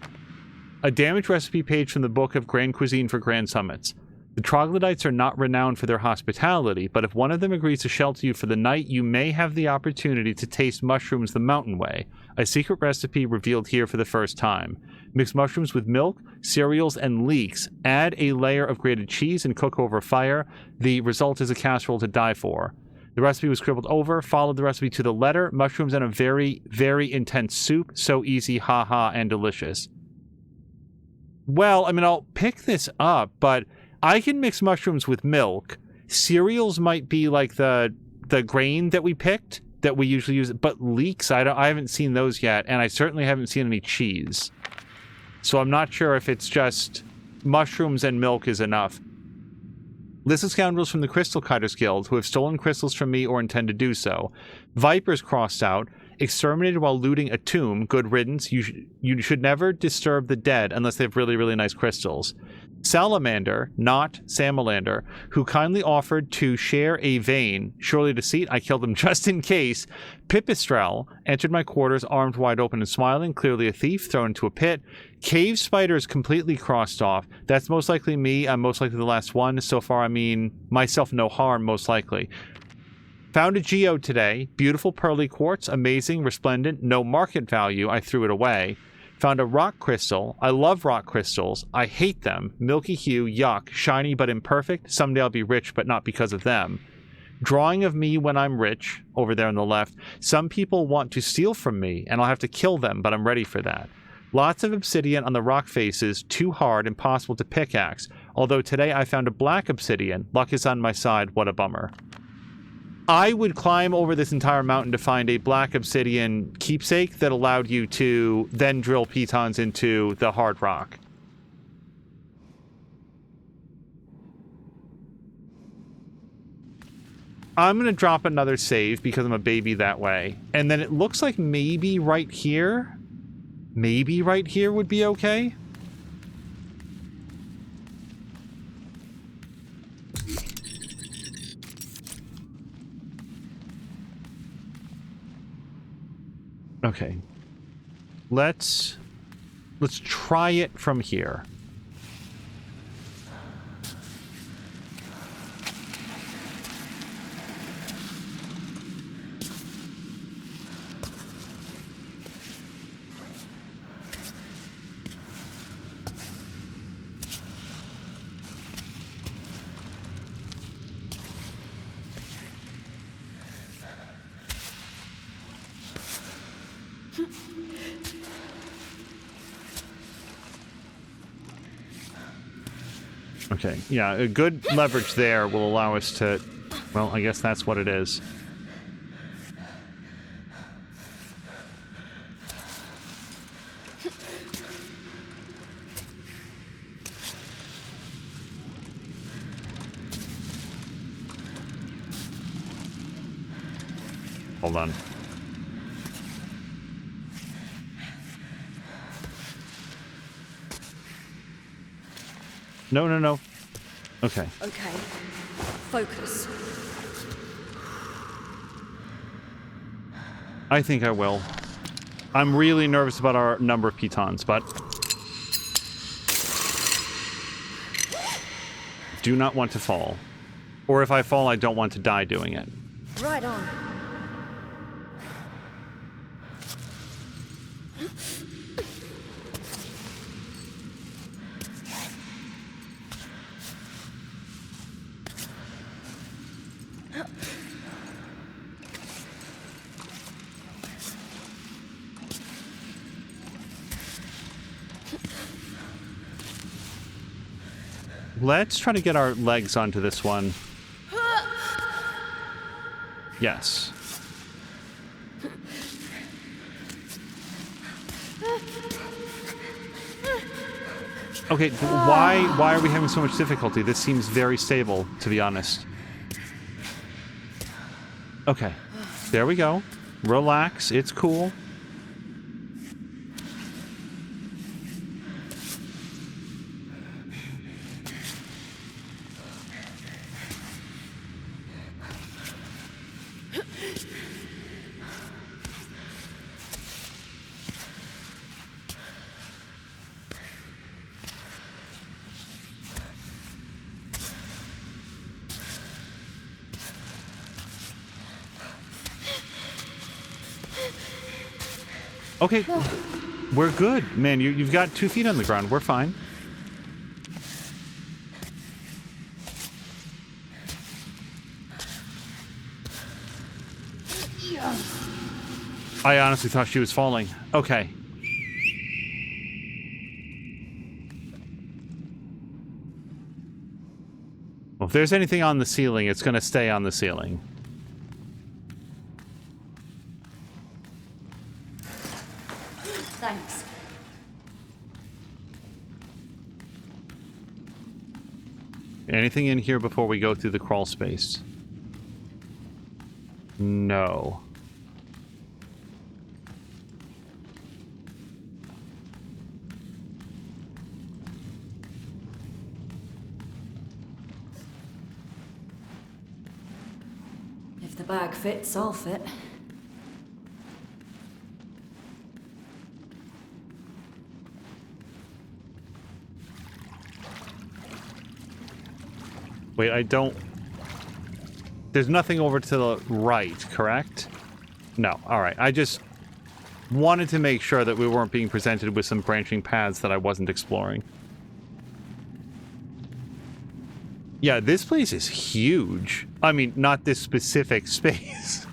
A damaged recipe page from the book of Grand Cuisine for Grand Summits. The troglodytes are not renowned for their hospitality, but if one of them agrees to shelter you for the night, you may have the opportunity to taste mushrooms the mountain way, a secret recipe revealed here for the first time. Mix mushrooms with milk, cereals, and leeks. Add a layer of grated cheese and cook over fire. The result is a casserole to die for. The recipe was scribbled over, followed the recipe to the letter. Mushrooms and a very, very intense soup. So easy, haha, and delicious. Well, I mean, I'll pick this up, but I can mix mushrooms with milk. Cereals might be like the grain that we picked, that we usually use, but leeks, I haven't seen those yet, and I certainly haven't seen any cheese. So I'm not sure if it's just mushrooms and milk is enough. List of scoundrels from the Crystal Cutters Guild who have stolen crystals from me or intend to do so. Vipers crossed out. Exterminated while looting a tomb. Good riddance. You should never disturb the dead unless they have really, really nice crystals. Salamander, not Salamander, who kindly offered to share a vein. Surely deceit, I killed him just in case. Pipistrel entered my quarters, armed wide open and smiling, clearly a thief, thrown into a pit. Cave spiders completely crossed off. That's most likely me. I'm most likely the last one. So far, I mean, myself no harm, most likely. Found a geode today. Beautiful pearly quartz, amazing, resplendent, no market value. I threw it away. Found a rock crystal. I love rock crystals. I hate them. Milky hue, yuck. Shiny but imperfect. Someday I'll be rich, but not because of them. Drawing of me when I'm rich, over there on the left. Some people want to steal from me, and I'll have to kill them, but I'm ready for that. Lots of obsidian on the rock faces. Too hard, impossible to pickaxe. Although today I found a black obsidian. Luck is on my side. What a bummer. I would climb over this entire mountain to find a black obsidian keepsake that allowed you to then drill pitons into the hard rock. I'm going to drop another save because I'm a baby that way. And then it looks like maybe right here would be okay. Okay. Let's try it from here. Okay, yeah, a good leverage there will allow us to... Well, I guess that's what it is. Hold on. No, no, no. Okay. Okay. Focus. I think I will. I'm really nervous about our number of pitons, but... do not want to fall. Or if I fall, I don't want to die doing it. Right on. Let's try to get our legs onto this one. Yes. Okay, why are we having so much difficulty? This seems very stable, to be honest. Okay, there we go. Relax, it's cool. Okay, we're good. Man, you've got 2 feet on the ground. We're fine. I honestly thought she was falling. Okay. Well, if there's anything on the ceiling, it's going to stay on the ceiling. Thanks. Anything in here before we go through the crawl space? No. If the bag fits, I'll fit. Wait, I don't... There's nothing over to the right, correct? No, alright. I just wanted to make sure that we weren't being presented with some branching paths that I wasn't exploring. Yeah, this place is huge. I mean, not this specific space.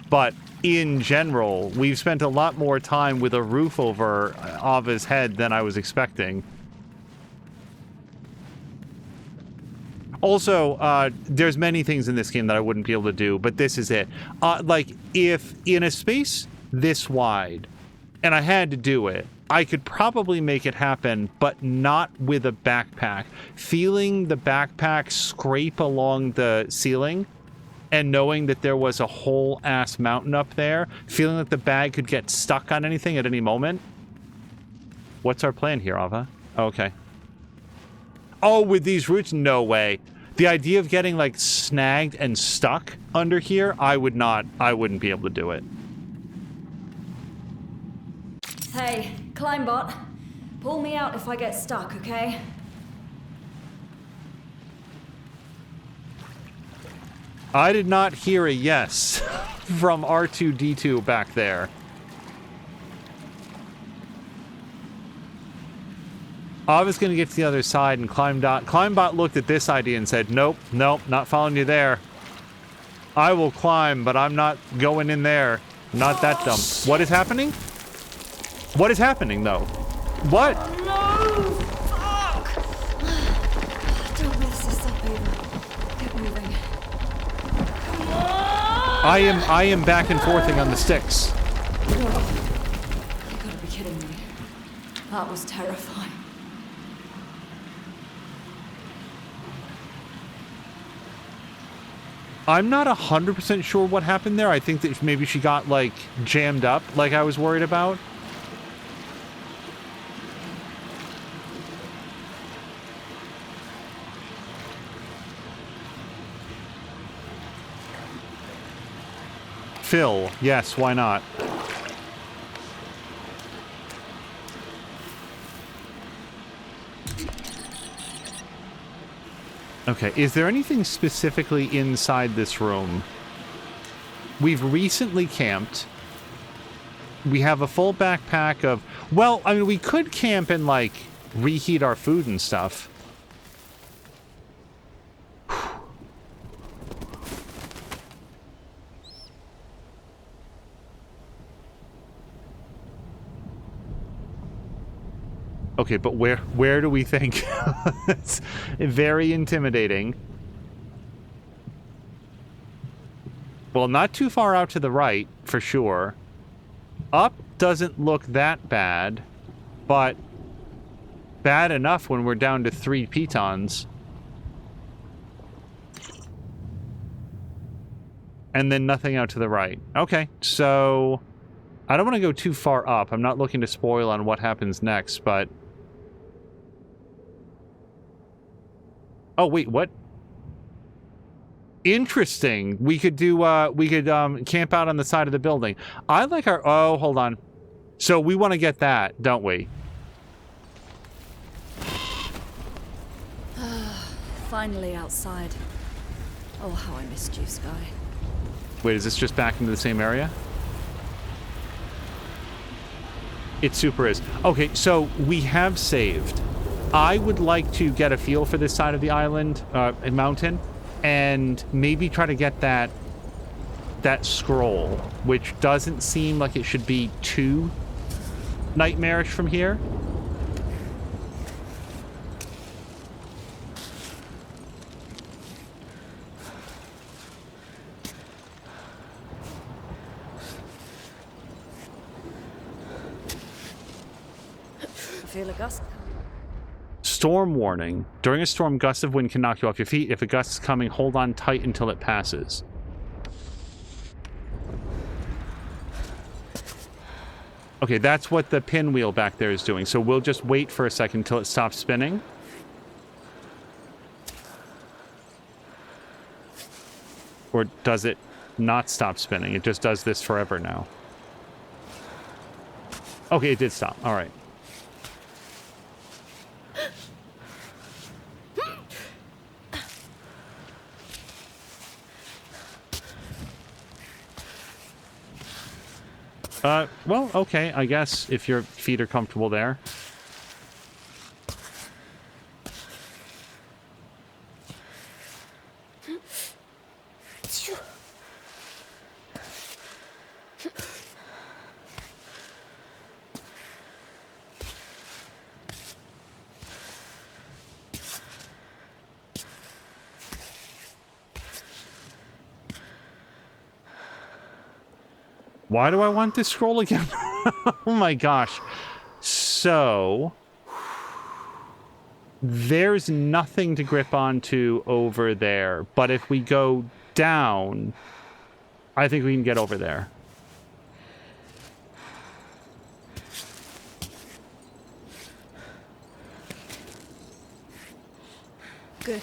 But in general, we've spent a lot more time with a roof over Aava's head than I was expecting. Also, there's many things in this game that I wouldn't be able to do, but this is it. Like, if in a space this wide, and I had to do it, I could probably make it happen, but not with a backpack. Feeling the backpack scrape along the ceiling, and knowing that there was a whole-ass mountain up there, feeling that the bag could get stuck on anything at any moment. What's our plan here, Aava? Okay. Oh, with these roots? No way. The idea of getting, like, snagged and stuck under here, I wouldn't be able to do it. Hey, Climbot. Pull me out if I get stuck, okay? I did not hear a yes from R2-D2 back there. I was going to get to the other side, and Climbot looked at this idea and said, nope, not following you there. I will climb, but I'm not going in there. Not that dumb. What is happening? What is happening, though? What? No! Fuck! Don't mess this up, Aava. Get moving. Come on! I am back and forthing on the sticks. You gotta be kidding me. That was terrifying. I'm not 100% sure what happened there. I think that maybe she got, like, jammed up, like I was worried about. Phil, yes, why not? Okay, is there anything specifically inside this room? We've recently camped. We have a full backpack of... Well, I mean, we could camp and, like, reheat our food and stuff. Okay, but where do we think? It's very intimidating. Well, not too far out to the right, for sure. Up doesn't look that bad, but bad enough when we're down to 3 pitons. And then nothing out to the right. Okay, so I don't want to go too far up. I'm not looking to spoil on what happens next, but... Oh, wait, what? Interesting. We could do, camp out on the side of the building. I like our... Oh, hold on. So we want to get that, don't we? Finally outside. Oh, how I missed you, Sky. Wait, is this just back into the same area? It super is. Okay, so we have saved. I would like to get a feel for this side of the island, mountain, and maybe try to get that scroll, which doesn't seem like it should be too nightmarish from here. Feel a gust. Storm warning. During a storm, gusts of wind can knock you off your feet. If a gust is coming, hold on tight until it passes. Okay, that's what the pinwheel back there is doing. So we'll just wait for a second until it stops spinning. Or does it not stop spinning? It just does this forever now. Okay, it did stop. All right. Well, okay, I guess if your feet are comfortable there. Why do I want this scroll again? Oh my gosh. So... there's nothing to grip onto over there. But if we go down, I think we can get over there. Good.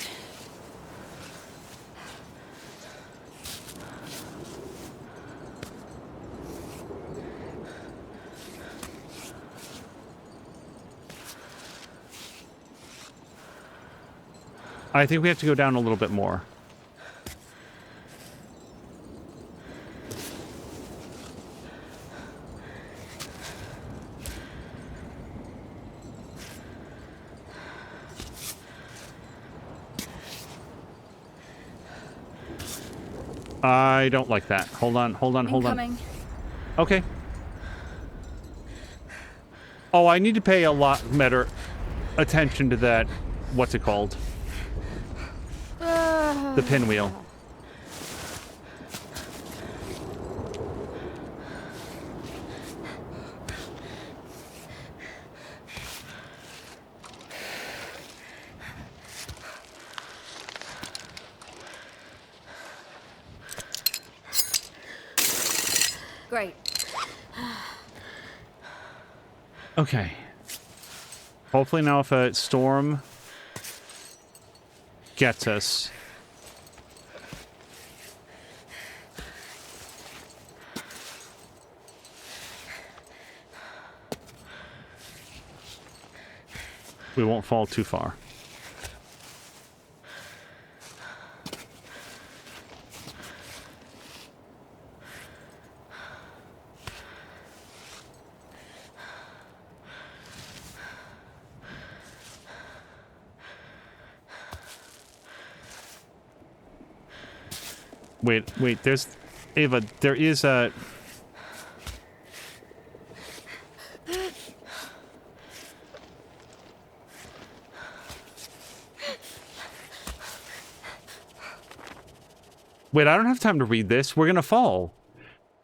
I think we have to go down a little bit more. I don't like that. Hold on, hold on, hold on. Okay. Oh, I need to pay a lot better attention to that. What's it called? The pinwheel. Great. Okay. Hopefully now if a storm gets us... we won't fall too far. Wait, there's... Aava, there is a... Wait, I don't have time to read this. We're gonna fall.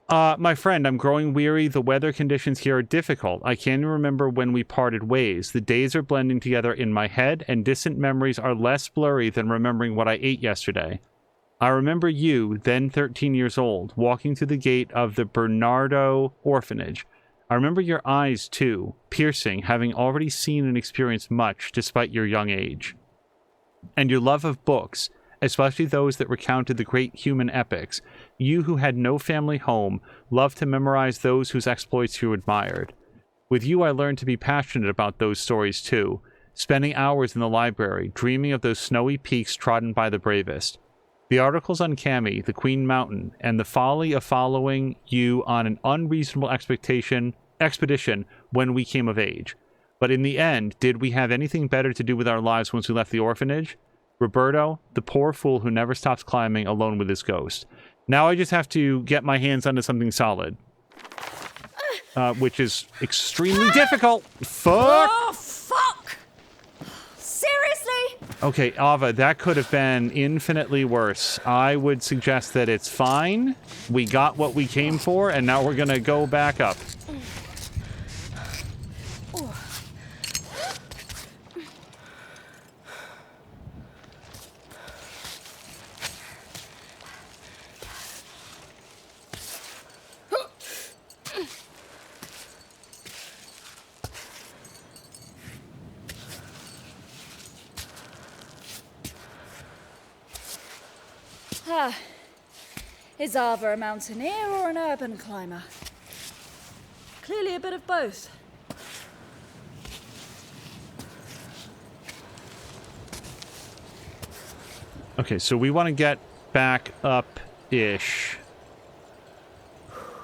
My friend, I'm growing weary. The weather conditions here are difficult. I can't even remember when we parted ways. The days are blending together in my head, and distant memories are less blurry than remembering what I ate yesterday. I remember you, then 13 years old, walking through the gate of the Bernardo orphanage. I remember your eyes, too, piercing, having already seen and experienced much despite your young age. And your love of books, especially those that recounted the great human epics. You who had no family home, loved to memorize those whose exploits you admired. With you, I learned to be passionate about those stories, too, spending hours in the library, dreaming of those snowy peaks trodden by the bravest. The articles on Cami, the Queen Mountain, and the folly of following you on an unreasonable expedition when we came of age. But in the end, did we have anything better to do with our lives once we left the orphanage? Roberto, the poor fool who never stops climbing alone with his ghost. Now I just have to get my hands onto something solid. Which is extremely difficult. Fuck! Oh, fuck! Seriously? Okay, Aava, that could have been infinitely worse. I would suggest that it's fine. We got what we came for, and now we're gonna go back up. Is Aava a mountaineer or an urban climber? Clearly a bit of both. Okay, so we want to get back up-ish.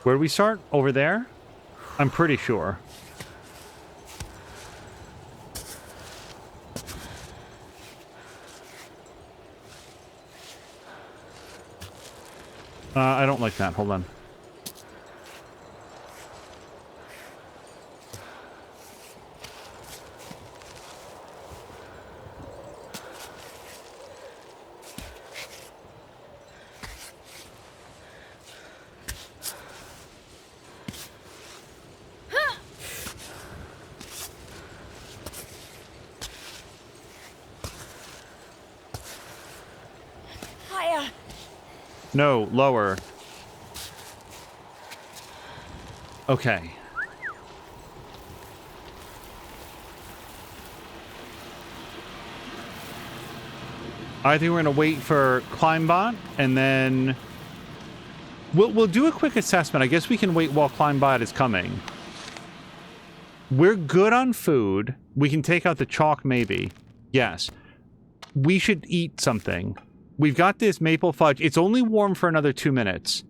Where do we start? Over there? I'm pretty sure. I don't like that. Hold on. Higher. No, lower. Okay. I think we're going to wait for Climbot, and then we'll do a quick assessment. I guess we can wait while Climbot is coming. We're good on food. We can take out the chalk, maybe. Yes. We should eat something. We've got this maple fudge. It's only warm for another 2 minutes.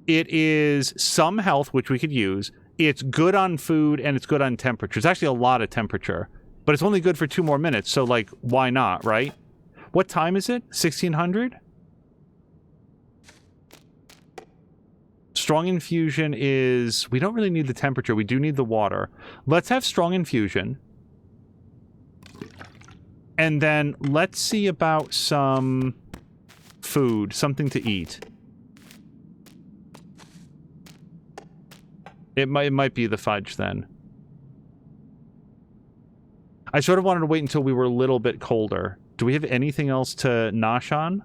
It is some health, which we could use. It's good on food, and it's good on temperature. It's actually a lot of temperature. But it's only good for 2 more minutes, so, like, why not, right? What time is it? 1600? Strong infusion is... We don't really need the temperature. We do need the water. Let's have strong infusion. And then let's see about some food, something to eat. It might be the fudge then. I sort of wanted to wait until we were a little bit colder. Do we have anything else to nosh on?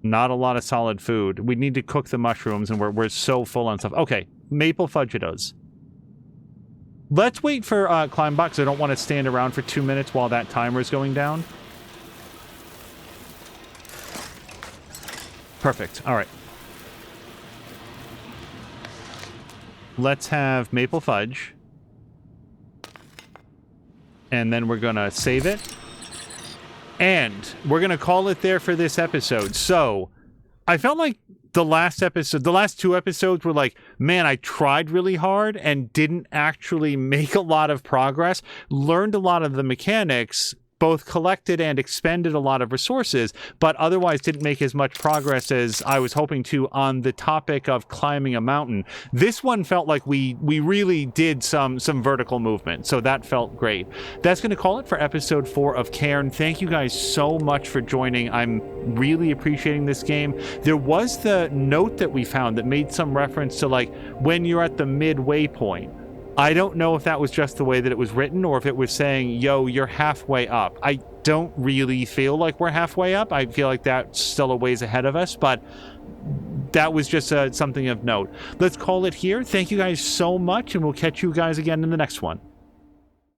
Not a lot of solid food. We need to cook the mushrooms, and we're so full on stuff. Okay, maple fudge it is. Let's wait for Climbot, because I don't want to stand around for 2 minutes while that timer is going down. Perfect. All right. Let's have maple fudge. And then we're going to save it. And we're going to call it there for this episode. So, I felt like the last two episodes were like, man, I tried really hard and didn't actually make a lot of progress. Learned a lot of the mechanics, both collected and expended a lot of resources, but otherwise didn't make as much progress as I was hoping to on the topic of climbing a mountain. This one felt like we really did some vertical movement, so that felt great. That's going to call it for episode 4 of Cairn. Thank you guys so much for joining. I'm really appreciating this game. There was the note that we found that made some reference to like when you're at the midway point. I don't know if that was just the way that it was written or if it was saying, yo, you're halfway up. I don't really feel like we're halfway up. I feel like that's still a ways ahead of us, but that was just something of note. Let's call it here. Thank you guys so much, and we'll catch you guys again in the next one.